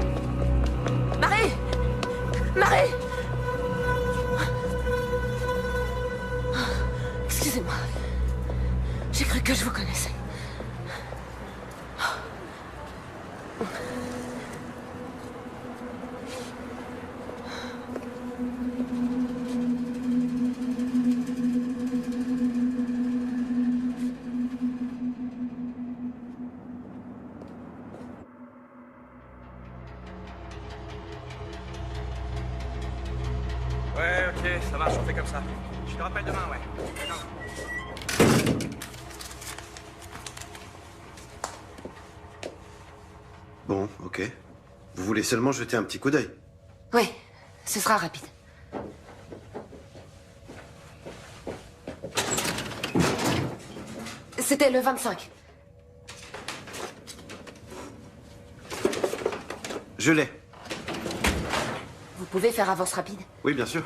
Marie? Marie? Excusez-moi. J'ai cru que je vous connaissais. Ouais, ok, ça marche, on fait comme ça. Je te rappelle demain, ouais. D'accord. Bon, ok. Vous voulez seulement jeter un petit coup d'œil? Oui, ce sera rapide. C'était le 25. Je l'ai. Vous pouvez faire avance rapide? Oui, bien sûr.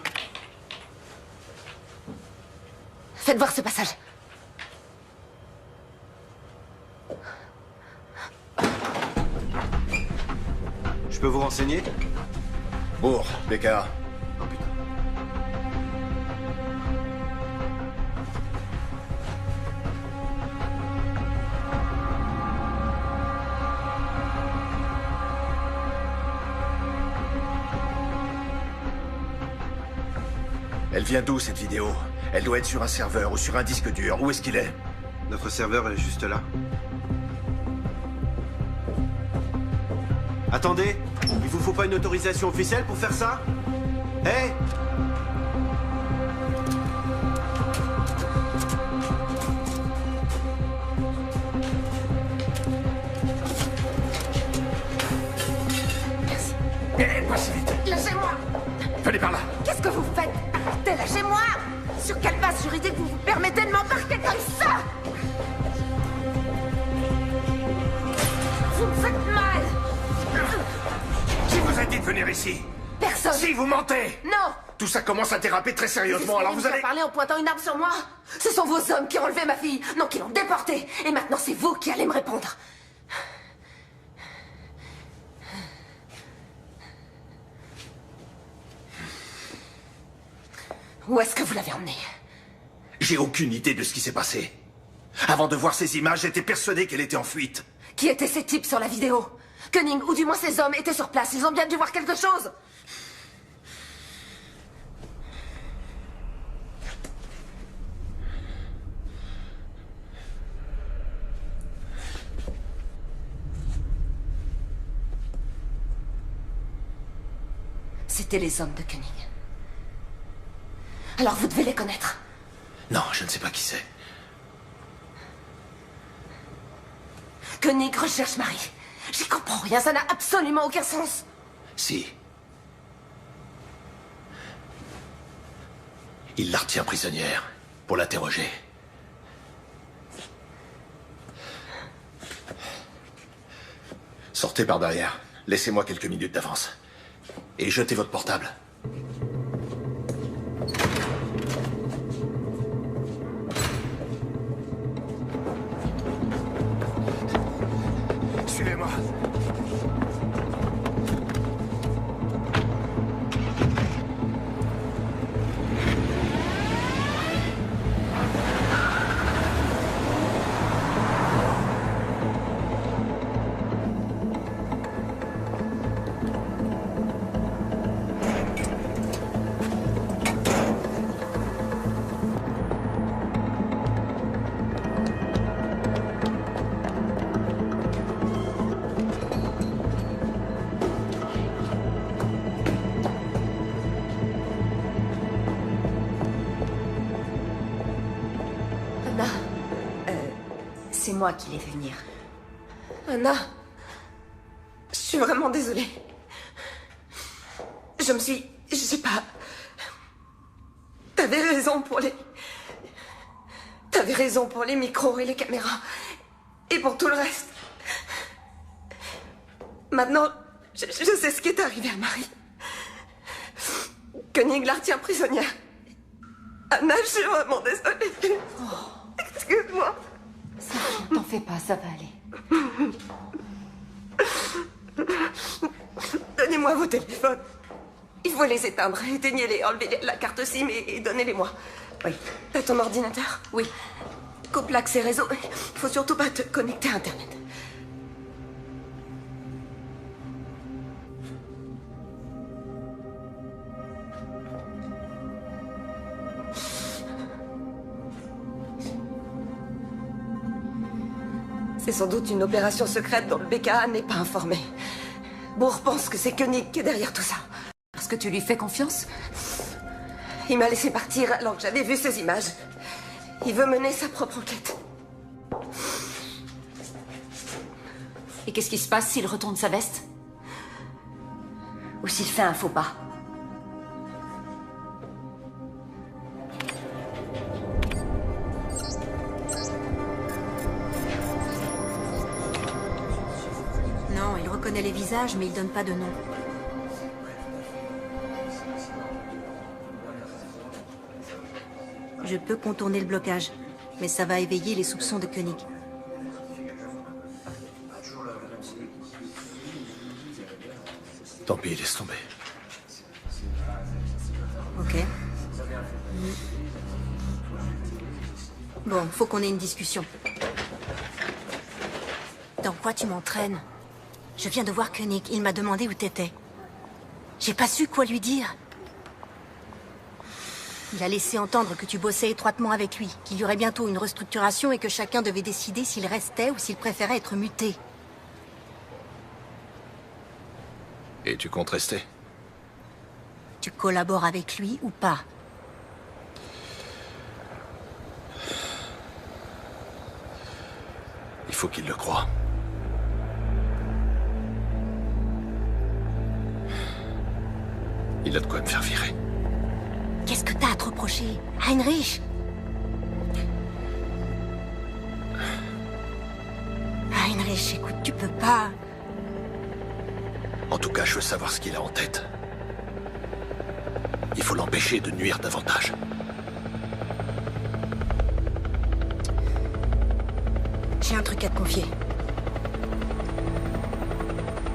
Faites voir ce passage. Je peux vous renseigner? Bourg, BKA. Oh putain. Elle vient d'où, cette vidéo? Elle doit être sur un serveur ou sur un disque dur. Où est-ce qu'il est? Notre serveur est juste là. Attendez, il vous faut pas une autorisation officielle pour faire ça? Hé! Merci. Pas si vite. Lâchez-moi! Venez par là. Qu'est-ce que vous faites? Arrêtez, lâchez-moi! Sur quelle base juridique vous vous permettez de m'embarquer comme ça? Vous me faites mal! Qui vous a dit de venir ici? Personne! Si, vous mentez! Non! Tout ça commence à déraper très sérieusement, alors vous allez... parler en pointant une arme sur moi? Ce sont vos hommes qui ont enlevé ma fille, non, qui l'ont déportée. Et maintenant, c'est vous qui allez me répondre. Où est-ce que vous l'avez emmenée? J'ai aucune idée de ce qui s'est passé. Avant de voir ces images, j'étais persuadé qu'elle était en fuite. Qui étaient ces types sur la vidéo? Koenig, ou du moins ces hommes, étaient sur place. Ils ont bien dû voir quelque chose. C'étaient les hommes de Koenig. Alors vous devez les connaître. Non, je ne sais pas qui c'est. Koenig recherche Marie. J'y comprends rien, ça n'a absolument aucun sens. Si. Il la retient prisonnière pour l'interroger. Sortez par derrière. Laissez-moi quelques minutes d'avance. Et jetez votre portable. Suivez-moi. C'est moi qui l'ai fait venir. Anna, je suis vraiment désolée. Je sais pas. T'avais raison pour les micros et les caméras. Et pour tout le reste. Maintenant, je sais ce qui est arrivé à Marie. Koenig la retient prisonnière. Anna, je suis vraiment désolée. Excuse-moi. T'en fais pas, ça va aller. Donnez-moi vos téléphones. Il faut les éteindre. Éteignez-les, enlevez la carte SIM et donnez-les-moi. Oui. T'as ton ordinateur? Oui. Coupe l'accès réseau. Il faut surtout pas te connecter à Internet. C'est sans doute une opération secrète dont le BKA n'est pas informé. Bourg pense que c'est Koenig qui est derrière tout ça. Parce que tu lui fais confiance? Il m'a laissé partir alors que j'avais vu ces images. Il veut mener sa propre enquête. Et qu'est-ce qui se passe s'il retourne sa veste? Ou s'il fait un faux pas. Non, il reconnaît les visages, mais il donne pas de nom. Je peux contourner le blocage, mais ça va éveiller les soupçons de Koenig. Tant pis, laisse tomber. Ok. Bon, faut qu'on ait une discussion. Dans quoi tu m'entraînes? Je viens de voir Koenig, il m'a demandé où t'étais. J'ai pas su quoi lui dire. Il a laissé entendre que tu bossais étroitement avec lui, qu'il y aurait bientôt une restructuration et que chacun devait décider s'il restait ou s'il préférait être muté. Et tu comptes rester? Tu collabores avec lui ou pas? Il faut qu'il le croie. Il a de quoi me faire virer. Qu'est-ce que t'as à te reprocher, Heinrich? Heinrich, écoute, tu peux pas... En tout cas, je veux savoir ce qu'il a en tête. Il faut l'empêcher de nuire davantage. J'ai un truc à te confier.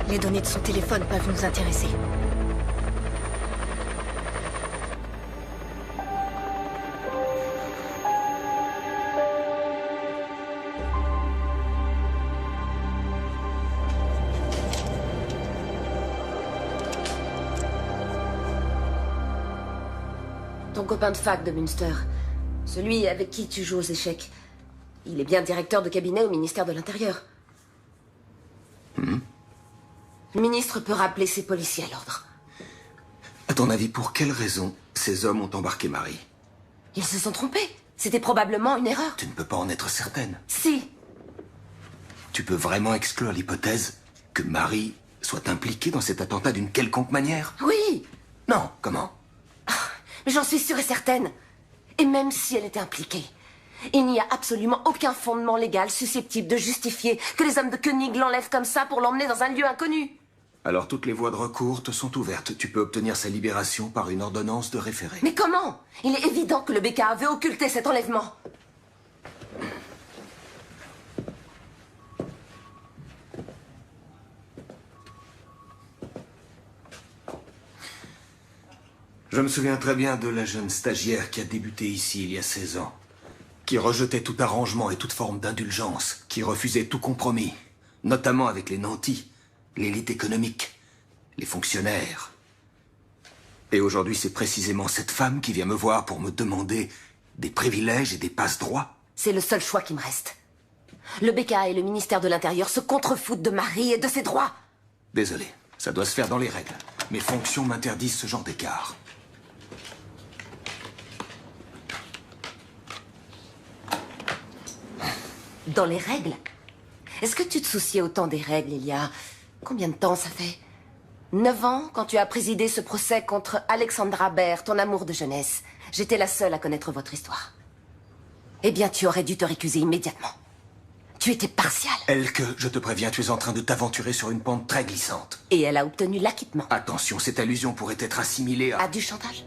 Les données de son téléphone peuvent nous intéresser. Ton copain de fac de Münster. Celui avec qui tu joues aux échecs. Il est bien directeur de cabinet au ministère de l'Intérieur. Le ministre peut rappeler ses policiers à l'ordre. À ton avis, pour quelle raison ces hommes ont embarqué Marie? Ils se sont trompés. C'était probablement une erreur. Tu ne peux pas en être certaine. Si. Tu peux vraiment exclure l'hypothèse que Marie soit impliquée dans cet attentat d'une quelconque manière? Oui. Non, comment? Mais j'en suis sûre et certaine. Et même si elle était impliquée, Il n'y a absolument aucun fondement légal susceptible de justifier que les hommes de Koenig l'enlèvent comme ça pour l'emmener dans un lieu inconnu. Alors toutes les voies de recours te sont ouvertes. Tu peux obtenir sa libération par une ordonnance de référé. Mais comment? Il est évident que le BKA veut occulter cet enlèvement. Je me souviens très bien de la jeune stagiaire qui a débuté ici il y a 16 ans. Qui rejetait tout arrangement et toute forme d'indulgence. Qui refusait tout compromis. Notamment avec les nantis, l'élite économique, les fonctionnaires. Et aujourd'hui, c'est précisément cette femme qui vient me voir pour me demander des privilèges et des passe-droits. C'est le seul choix qui me reste. Le BKA et le ministère de l'Intérieur se contrefoutent de Marie et de ses droits. Désolé, ça doit se faire dans les règles. Mes fonctions m'interdisent ce genre d'écart. Dans les règles? Est-ce que tu te souciais autant des règles il y a... Combien de temps ça fait? 9 ans, quand tu as présidé ce procès contre Alexandra Baer, ton amour de jeunesse. J'étais la seule à connaître votre histoire. Eh bien, tu aurais dû te récuser immédiatement. Tu étais partial. Elke, je te préviens, tu es en train de t'aventurer sur une pente très glissante. Et elle a obtenu l'acquittement. Attention, cette allusion pourrait être assimilée à... À du chantage?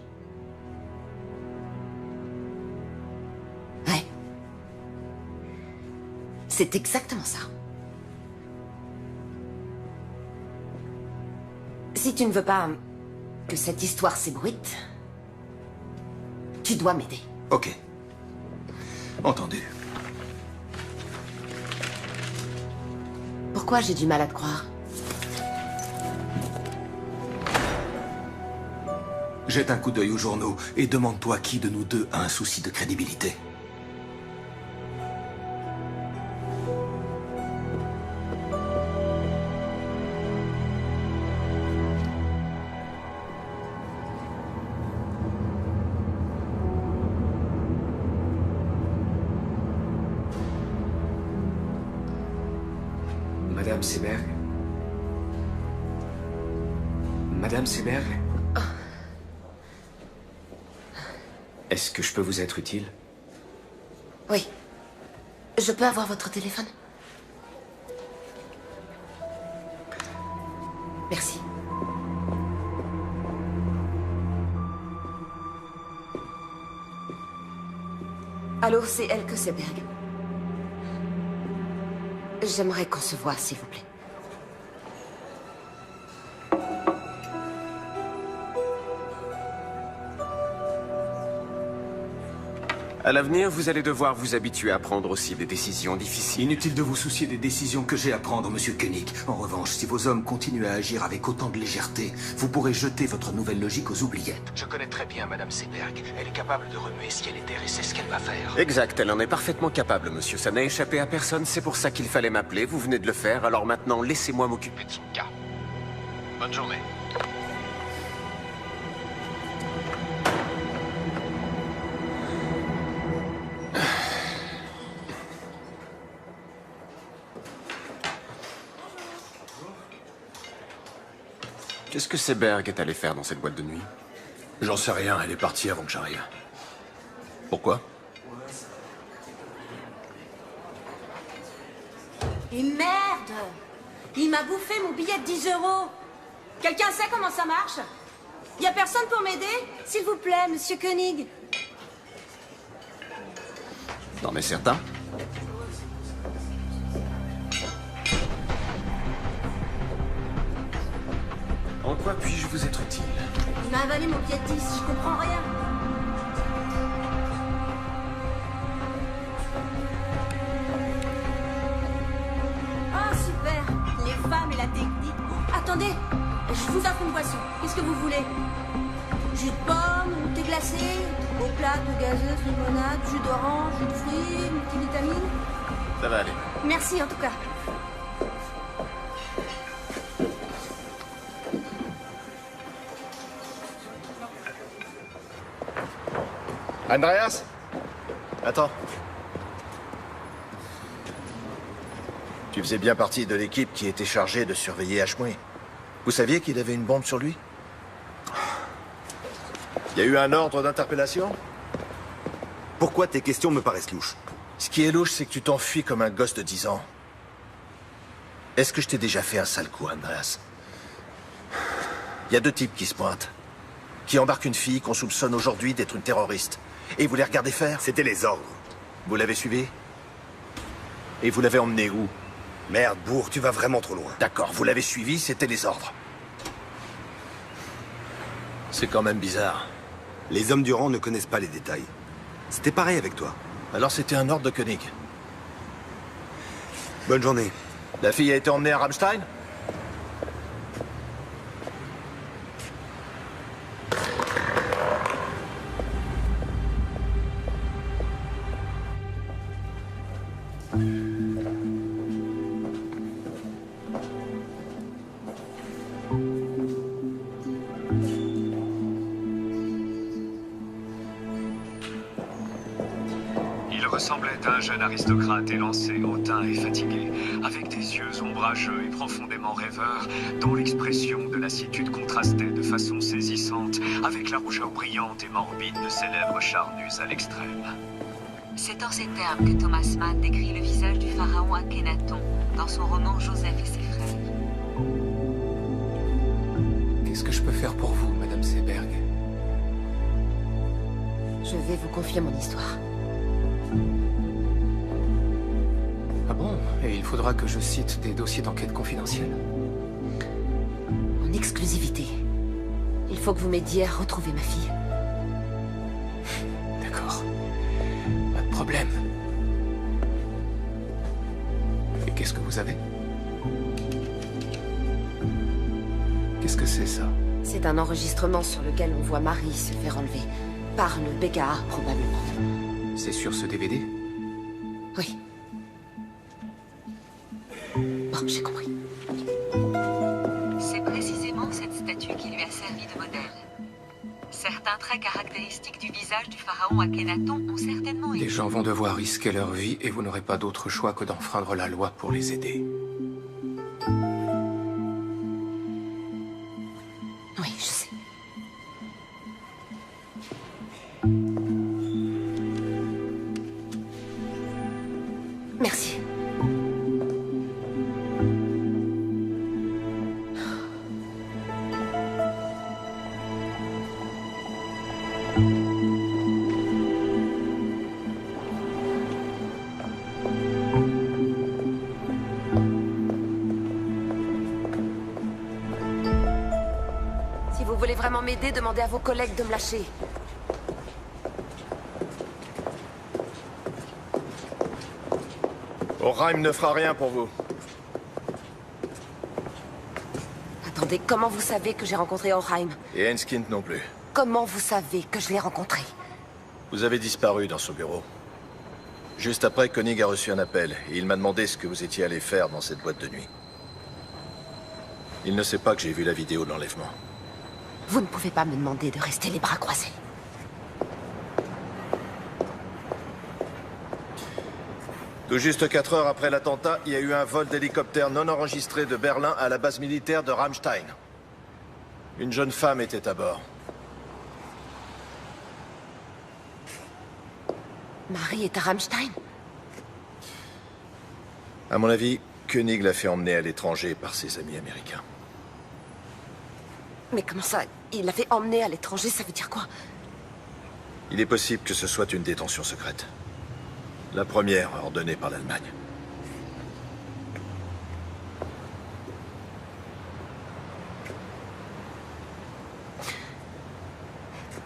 Ouais. C'est exactement ça. Si tu ne veux pas que cette histoire s'ébruite, tu dois m'aider. Ok. Entendu. Pourquoi j'ai du mal à te croire? Jette un coup d'œil aux journaux et demande-toi qui de nous deux a un souci de crédibilité. Madame Seberg? Madame Seberg? Est-ce que je peux vous être utile? Oui. Je peux avoir votre téléphone? Merci. Allô, c'est Elke Seberg. J'aimerais qu'on se voie, s'il vous plaît. À l'avenir, vous allez devoir vous habituer à prendre aussi des décisions difficiles. Inutile de vous soucier des décisions que j'ai à prendre, monsieur Koenig. En revanche, si vos hommes continuent à agir avec autant de légèreté, vous pourrez jeter votre nouvelle logique aux oubliettes. Je connais très bien Madame Seberg. Elle est capable de remuer ciel et terre et c'est ce qu'elle va faire. Exact, elle en est parfaitement capable, monsieur. Ça n'a échappé à personne, c'est pour ça qu'il fallait m'appeler. Vous venez de le faire, alors maintenant, laissez-moi m'occuper de son cas. Bonne journée. Qu'est-ce que Seberg est allé faire dans cette boîte de nuit? J'en sais rien, elle est partie avant que j'arrive. Pourquoi? Et merde! Il m'a bouffé mon billet de 10 €. Quelqu'un sait comment ça marche? Y a personne pour m'aider? S'il vous plaît, monsieur Koenig. T'en es certain? En quoi puis-je vous être utile? Il m'a avalé mon billet de 10, je comprends rien. Oh, super! Les femmes et la technique. Attendez, je vous offre une boisson. Qu'est-ce que vous voulez? Jus de pomme, thé glacé, eau plate, gazeuse, limonade, jus d'orange, jus de fruits, multivitamines. Ça va aller. Merci en tout cas. Andreas? Attends. Tu faisais bien partie de l'équipe qui était chargée de surveiller Ashmui. Vous saviez qu'il avait une bombe sur lui? Il y a eu un ordre d'interpellation? Pourquoi tes questions me paraissent louches? Ce qui est louche, c'est que tu t'enfuis comme un gosse de 10 ans. Est-ce que je t'ai déjà fait un sale coup, Andreas? Il y a deux types qui se pointent. Qui embarquent une fille qu'on soupçonne aujourd'hui d'être une terroriste. Et vous les regardez faire? C'était les ordres. Vous l'avez suivi? Et vous l'avez emmené où? Merde, bourre, tu vas vraiment trop loin. D'accord, vous l'avez suivi, c'était les ordres. C'est quand même bizarre. Les hommes du rang ne connaissent pas les détails. C'était pareil avec toi. Alors c'était un ordre de Koenig. Bonne journée. La fille a été emmenée à Rammstein? Il ressemblait à un jeune aristocrate élancé, hautain et fatigué, avec des yeux ombrageux et profondément rêveurs, dont l'expression de lassitude contrastait de façon saisissante avec la rougeur brillante et morbide de ses lèvres charnues à l'extrême. C'est en ces termes que Thomas Mann décrit le visage du pharaon Akhenaton dans son roman Joseph et ses frères. Qu'est-ce que je peux faire pour vous, Madame Seberg? Je vais vous confier mon histoire. Ah bon? Et il faudra que je cite des dossiers d'enquête confidentiels? En exclusivité. Il faut que vous m'aidiez à retrouver ma fille. D'accord. Pas de problème. Et qu'est-ce que vous avez? Qu'est-ce que c'est, ça? C'est un enregistrement sur lequel on voit Marie se faire enlever. Par le BKA, probablement. C'est sur ce DVD? Oui. Bon, j'ai compris. C'est précisément cette statue qui lui a servi de modèle. Certains traits caractéristiques du visage du pharaon Akhenaton ont certainement été... Des gens vont devoir risquer leur vie et vous n'aurez pas d'autre choix que d'enfreindre la loi pour les aider. Oui, je sais. Merci. Si vous voulez vraiment m'aider, demandez à vos collègues de me lâcher. Oheim ne fera rien pour vous. Attendez, comment vous savez que j'ai rencontré Oheim? Et Enskind non plus. Comment vous savez que je l'ai rencontré? Vous avez disparu dans son bureau. Juste après, Koenig a reçu un appel et il m'a demandé ce que vous étiez allé faire dans cette boîte de nuit. Il ne sait pas que j'ai vu la vidéo de l'enlèvement. Vous ne pouvez pas me demander de rester les bras croisés. Tout juste 4 heures après l'attentat, il y a eu un vol d'hélicoptère non enregistré de Berlin à la base militaire de Rammstein. Une jeune femme était à bord. Marie est à Rammstein? À mon avis, Koenig l'a fait emmener à l'étranger par ses amis américains. Mais comment ça? Il l'a fait emmener à l'étranger, ça veut dire quoi? Il est possible que ce soit une détention secrète. La première ordonnée par l'Allemagne.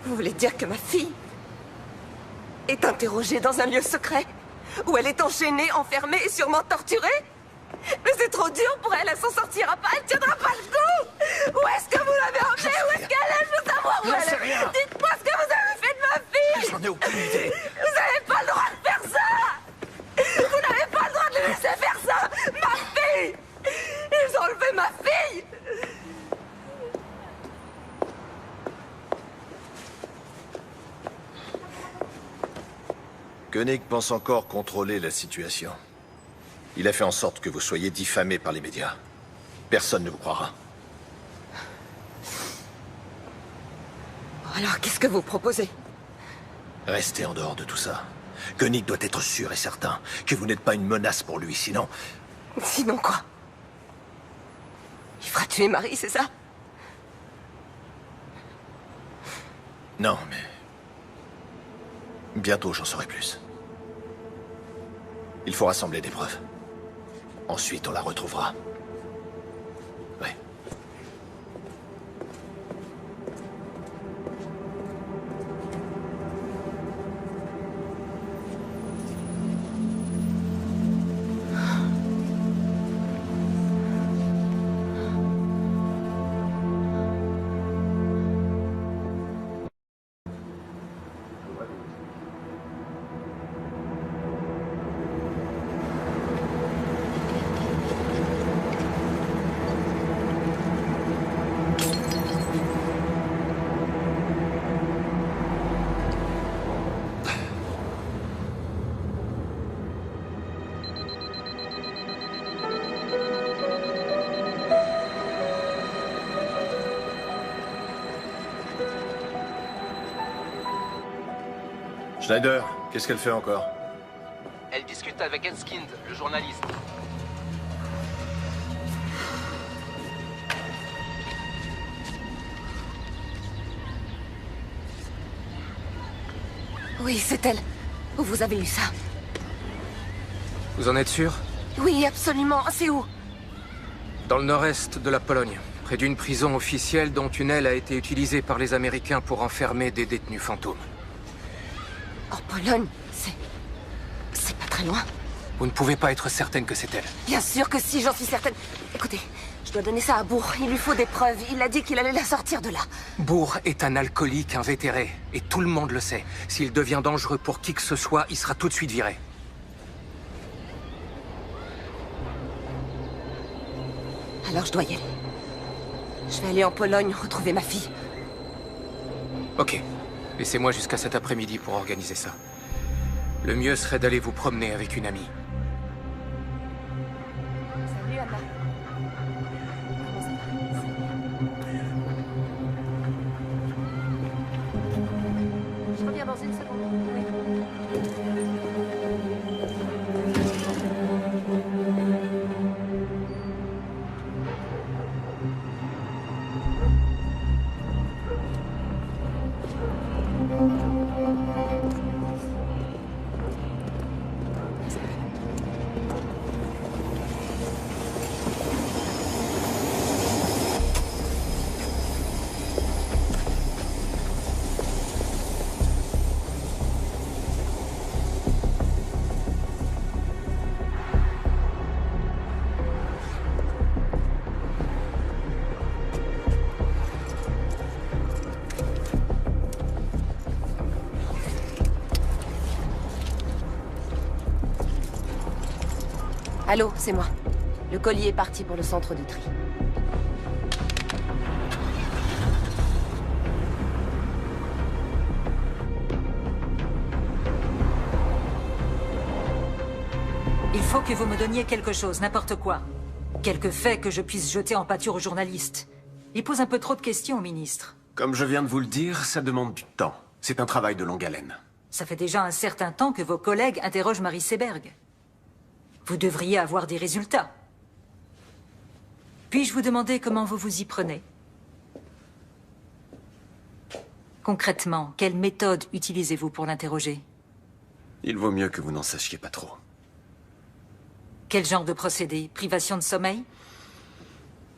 Vous voulez dire que ma fille est interrogée dans un lieu secret? Où elle est enchaînée, enfermée et sûrement torturée? Mais c'est trop dur pour elle, elle s'en sortira pas, elle tiendra pas le coup! Où est-ce que vous l'avez emmenée? Où est-ce qu'elle est? Je veux savoir où J'en elle sais est! rien. Dites-moi ce que vous avez fait de ma fille! J'en ai aucune idée. Vous n'avez pas le droit de faire ça! Vous n'avez pas le droit de les laisser faire ça! Ma fille! Ils ont enlevé ma fille! Koenig pense encore contrôler la situation. Il a fait en sorte que vous soyez diffamé par les médias. Personne ne vous croira. Alors, qu'est-ce que vous proposez? Restez en dehors de tout ça. Koenig doit être sûr et certain que vous n'êtes pas une menace pour lui, sinon... Sinon quoi? Il fera tuer Marie, c'est ça? Non, mais... Bientôt, j'en saurai plus. Il faut rassembler des preuves. Ensuite, on la retrouvera. Ouais. Schneider, qu'est-ce qu'elle fait encore? Elle discute avec Enskind, le journaliste. Oui, c'est elle. Où vous avez eu ça? Vous en êtes sûr? Oui, absolument. C'est où? Dans le nord-est de la Pologne, près d'une prison officielle dont une aile a été utilisée par les Américains pour enfermer des détenus fantômes. En Pologne, c'est pas très loin. Vous ne pouvez pas être certaine que c'est elle. Bien sûr que si, j'en suis certaine. Écoutez, je dois donner ça à Bourg. Il lui faut des preuves. Il a dit qu'il allait la sortir de là. Bourg est un alcoolique invétéré, et tout le monde le sait. S'il devient dangereux pour qui que ce soit, il sera tout de suite viré. Alors je dois y aller. Je vais aller en Pologne retrouver ma fille. Ok. Laissez-moi jusqu'à cet après-midi pour organiser ça. Le mieux serait d'aller vous promener avec une amie. Salut, Anna. Je reviens dans une seconde. Oui. Allô, c'est moi. Le colis est parti pour le centre de tri. Il faut que vous me donniez quelque chose, n'importe quoi. Quelques faits que je puisse jeter en pâture aux journalistes. Il pose un peu trop de questions au ministre. Comme je viens de vous le dire, ça demande du temps. C'est un travail de longue haleine. Ça fait déjà un certain temps que vos collègues interrogent Marie Seberg. Vous devriez avoir des résultats. Puis-je vous demander comment vous vous y prenez? Concrètement, quelle méthode utilisez-vous pour l'interroger? Il vaut mieux que vous n'en sachiez pas trop. Quel genre de procédé? Privation de sommeil?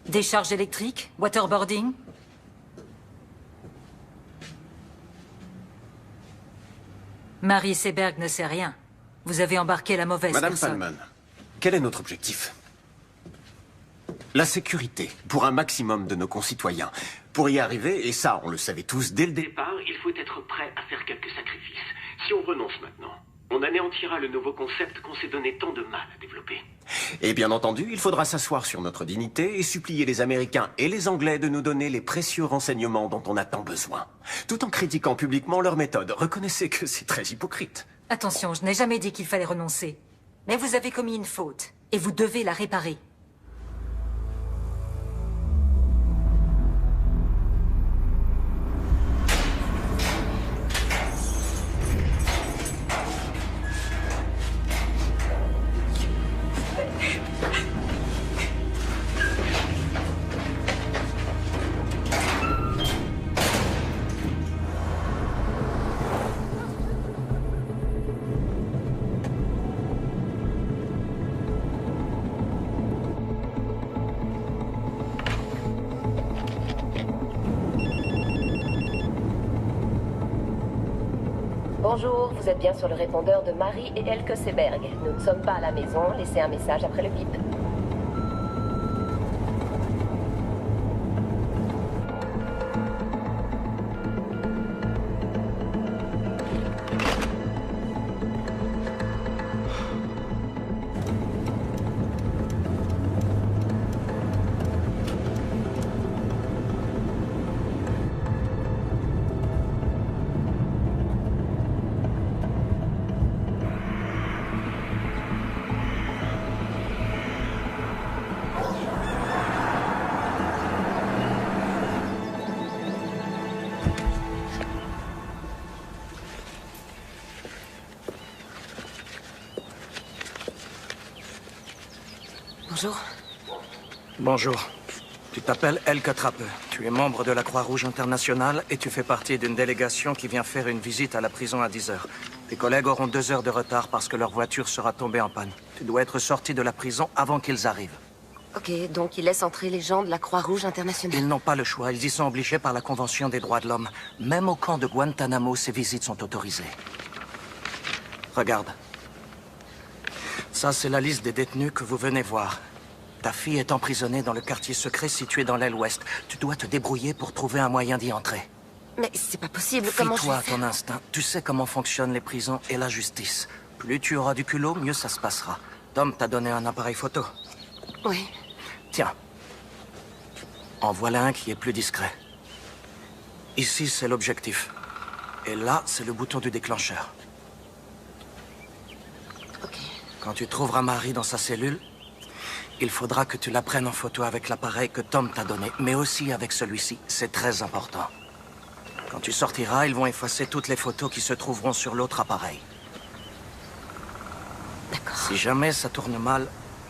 Décharge électrique? Waterboarding? Marie Seberg ne sait rien. Vous avez embarqué la mauvaise Madame personne. Palman, quel est notre objectif? La sécurité, pour un maximum de nos concitoyens. Pour y arriver, et ça, on le savait tous dès le départ, Il faut être prêt à faire quelques sacrifices. Si on renonce maintenant, on anéantira le nouveau concept qu'on s'est donné tant de mal à développer. Et bien entendu, il faudra s'asseoir sur notre dignité et supplier les Américains et les Anglais de nous donner les précieux renseignements dont on a tant besoin. Tout en critiquant publiquement leur méthode. Reconnaissez que c'est très hypocrite. Attention, je n'ai jamais dit qu'il fallait renoncer. Mais vous avez commis une faute, et vous devez la réparer. Bonjour, vous êtes bien sur le répondeur de Marie et Elke Seberg. Nous ne sommes pas à la maison, laissez un message après le bip. Bonjour. Bonjour. Tu t'appelles Elke Trappe. Tu es membre de la Croix-Rouge internationale et tu fais partie d'une délégation qui vient faire une visite à la prison à 10 heures. Tes collègues auront 2 heures de retard parce que leur voiture sera tombée en panne. Tu dois être sorti de la prison avant qu'ils arrivent. Ok, donc ils laissent entrer les gens de la Croix-Rouge internationale. Ils n'ont pas le choix. Ils y sont obligés par la Convention des droits de l'homme. Même au camp de Guantanamo, ces visites sont autorisées. Regarde. Ça, c'est la liste des détenus que vous venez voir. Ta fille est emprisonnée dans le quartier secret situé dans l'aile ouest. Tu dois te débrouiller pour trouver un moyen d'y entrer. Mais c'est pas possible, comment je vais Fie-toi à faire? ton instinct. Tu sais comment fonctionnent les prisons et la justice. Plus tu auras du culot, mieux ça se passera. Tom t'a donné un appareil photo. Oui. Tiens. En voilà un qui est plus discret. Ici, c'est l'objectif. Et là, c'est le bouton du déclencheur. Ok. Quand tu trouveras Marie dans sa cellule, il faudra que tu la prennes en photo avec l'appareil que Tom t'a donné, mais aussi avec celui-ci. C'est très important. Quand tu sortiras, ils vont effacer toutes les photos qui se trouveront sur l'autre appareil. D'accord. Si jamais ça tourne mal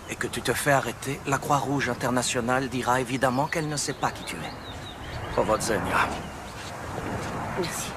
et que tu te fais arrêter, la Croix-Rouge internationale dira évidemment qu'elle ne sait pas qui tu es. Powodzenia. Merci.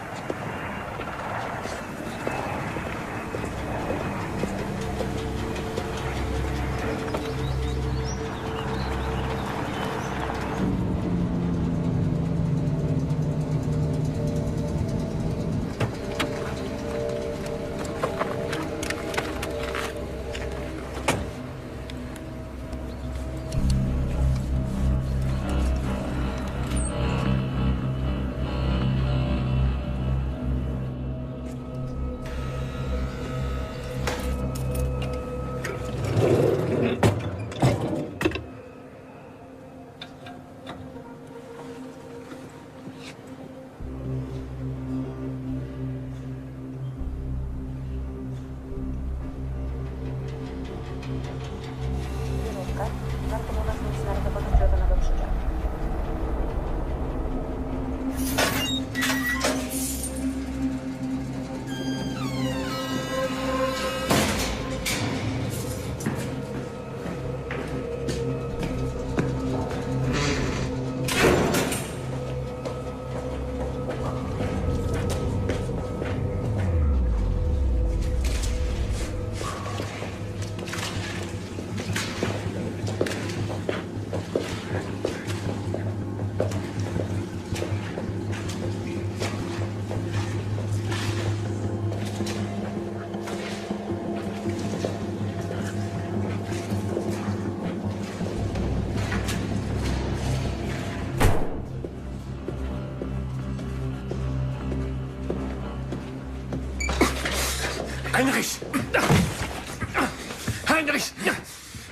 Heinrich! Heinrich!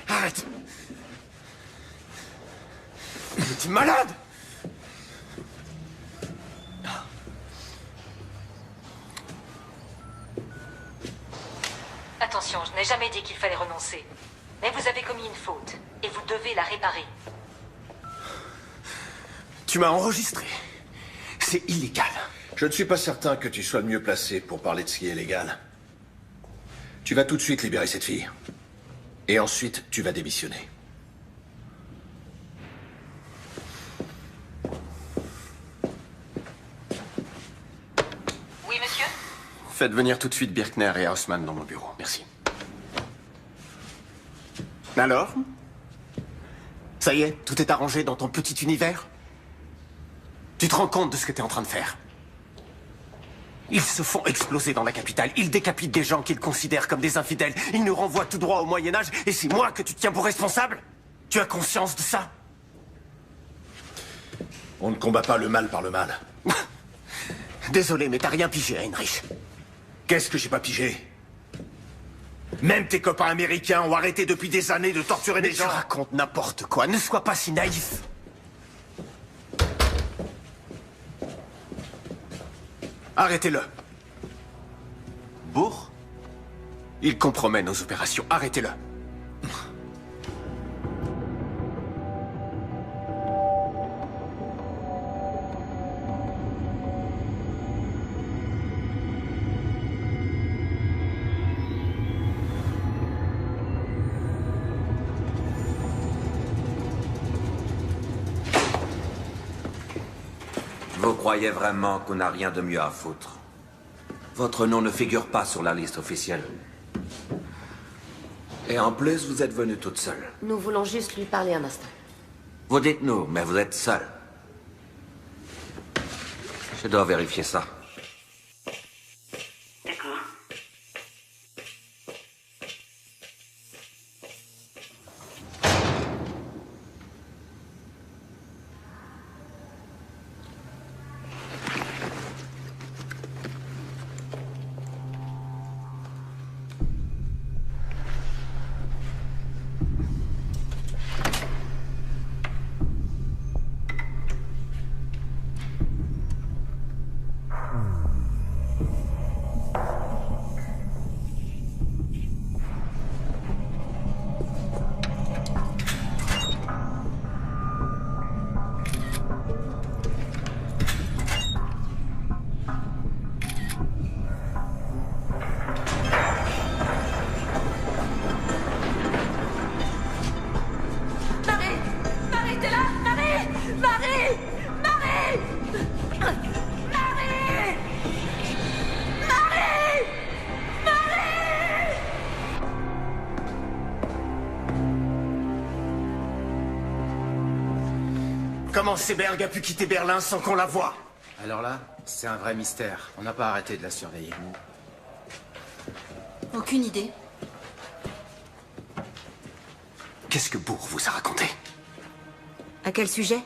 Arrête! Es-tu malade? Attention, je n'ai jamais dit qu'il fallait renoncer. Mais vous avez commis une faute, et vous devez la réparer. Tu m'as enregistré. C'est illégal. Je ne suis pas certain que tu sois le mieux placé pour parler de ce qui est légal. Tu vas tout de suite libérer cette fille. Et ensuite, tu vas démissionner. Oui, monsieur? Faites venir tout de suite Birkner et Haussmann dans mon bureau. Merci. Alors? Ça y est, tout est arrangé dans ton petit univers? Tu te rends compte de ce que tu es en train de faire? Ils se font exploser dans la capitale. Ils décapitent des gens qu'ils considèrent comme des infidèles. Ils nous renvoient tout droit au Moyen-Âge. Et c'est moi que tu tiens pour responsable? Tu as conscience de ça? On ne combat pas le mal par le mal. Désolé, mais t'as rien pigé, Heinrich. Qu'est-ce que j'ai pas pigé? Même tes copains américains ont arrêté depuis des années de torturer des gens. Tu racontes n'importe quoi. Ne sois pas si naïf. Arrêtez-le. Bourg? Il compromet nos opérations. Arrêtez-le. Vous croyez vraiment qu'on n'a rien de mieux à foutre? Votre nom ne figure pas sur la liste officielle. Et en plus, vous êtes venue toute seule. Nous voulons juste lui parler un instant. Vous dites nous, mais vous êtes seule. Je dois vérifier ça. D'accord. Comment Seberg a pu quitter Berlin sans qu'on la voie? Alors là, c'est un vrai mystère. On n'a pas arrêté de la surveiller. Aucune idée. Qu'est-ce que Bourg vous a raconté? À quel sujet?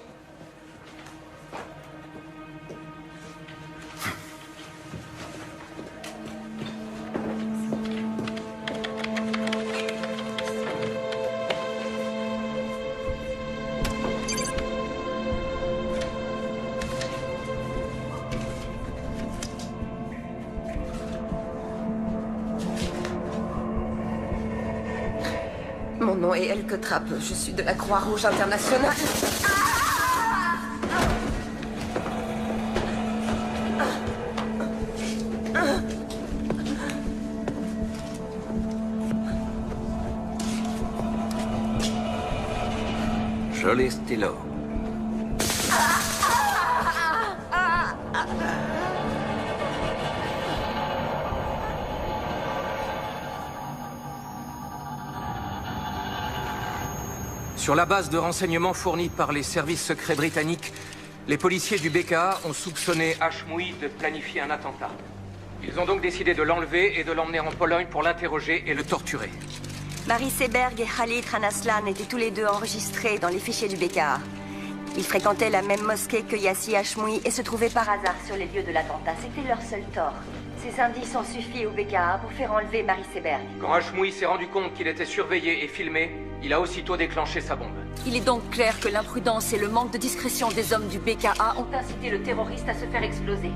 Mon nom est Elke Trapp. Je suis de la Croix-Rouge internationale. Joli stylo. Sur la base de renseignements fournis par les services secrets britanniques, les policiers du BKA ont soupçonné Hashmoui de planifier un attentat. Ils ont donc décidé de l'enlever et de l'emmener en Pologne pour l'interroger et le torturer. Marie Seberg et Khalid Ranaslan étaient tous les deux enregistrés dans les fichiers du BKA. Ils fréquentaient la même mosquée que Yassi Hashmoui et se trouvaient par hasard sur les lieux de l'attentat. C'était leur seul tort. Ces indices ont suffi au BKA pour faire enlever Marie Seberg. Quand Hashmoui s'est rendu compte qu'il était surveillé et filmé, il a aussitôt déclenché sa bombe. Il est donc clair que l'imprudence et le manque de discrétion des hommes du BKA ont incité le terroriste à se faire exploser.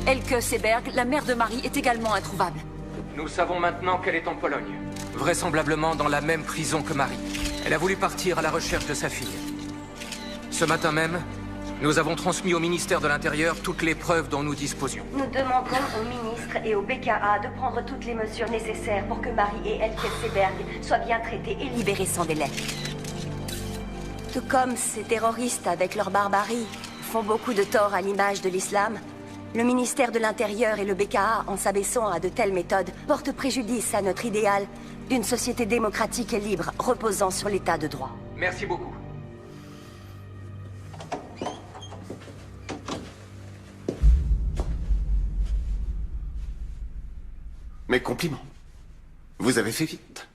Elke Seberg, la mère de Marie, est également introuvable. Nous savons maintenant qu'elle est en Pologne. Vraisemblablement dans la même prison que Marie. Elle a voulu partir à la recherche de sa fille. Ce matin même, Nous avons transmis au ministère de l'Intérieur toutes les preuves dont nous disposions. Nous demandons au ministre et au BKA de prendre toutes les mesures nécessaires pour que Marie et Elke Seberg soient bien traitées et libérées sans délai. Tout comme ces terroristes, avec leur barbarie, font beaucoup de tort à l'image de l'islam, le ministère de l'Intérieur et le BKA, en s'abaissant à de telles méthodes, portent préjudice à notre idéal d'une société démocratique et libre, reposant sur l'état de droit. Merci beaucoup. Mes compliments. Vous avez fait vite.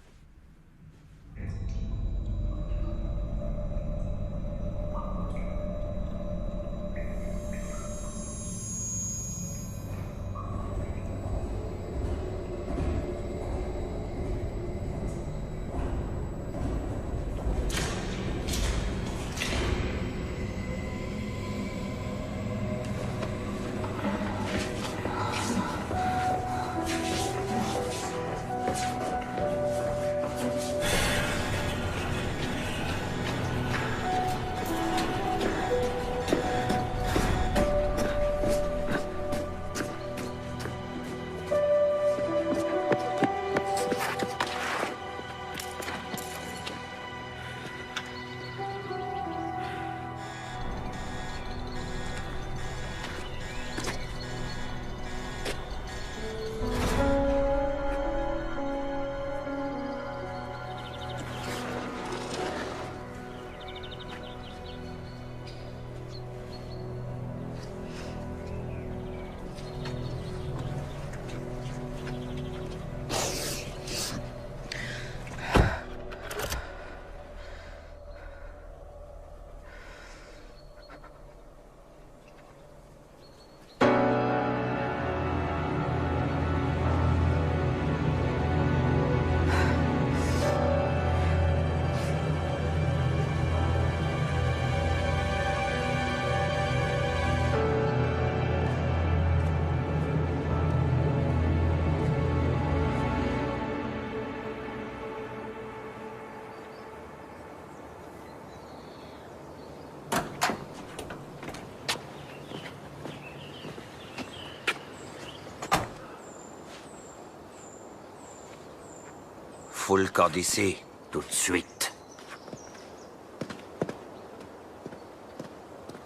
Faut le corps d'ici, tout de suite.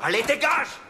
Allez, dégage!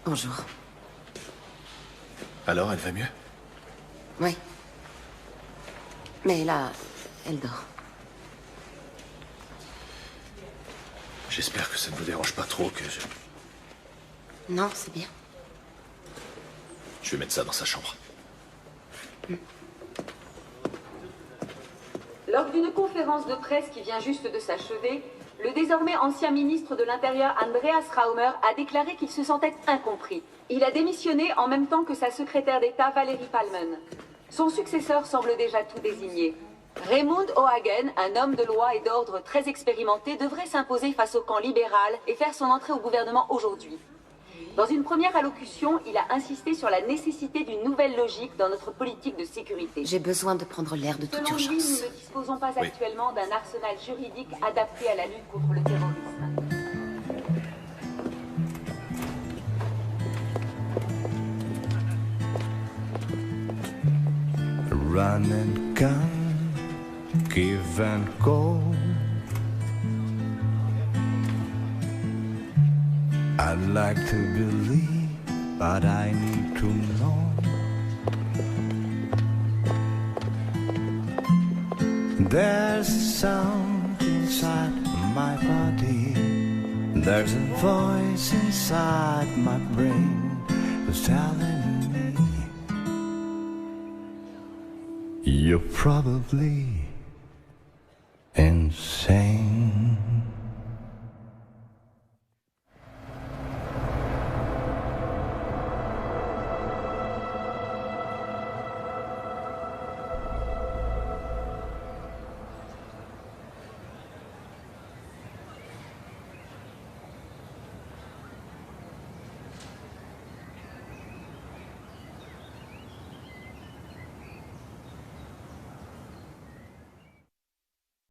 Bonjour. Alors, elle va mieux? Oui. Mais là, elle dort. J'espère que ça ne vous dérange pas trop que je... Non, c'est bien. Je vais mettre ça dans sa chambre. Lors d'une conférence de presse qui vient juste de s'achever, le désormais ancien ministre de l'Intérieur Andreas Raumer a déclaré qu'il se sentait incompris. Il a démissionné en même temps que sa secrétaire d'État Valérie Palmen. Son successeur semble déjà tout désigné. Raymond O'Hagen, un homme de loi et d'ordre très expérimenté, devrait s'imposer face au camp libéral et faire son entrée au gouvernement aujourd'hui. Dans une première allocution, il a insisté sur la nécessité d'une nouvelle logique dans notre politique de sécurité. J'ai besoin de prendre l'air de toute Selon lui, urgence. nous ne disposons pas actuellement d'un arsenal juridique adapté à la lutte contre le terrorisme. Run and gun, give and go. I'd like to believe, but I need to know. There's a sound inside my body. There's a voice inside my brain that's telling me you're probably insane.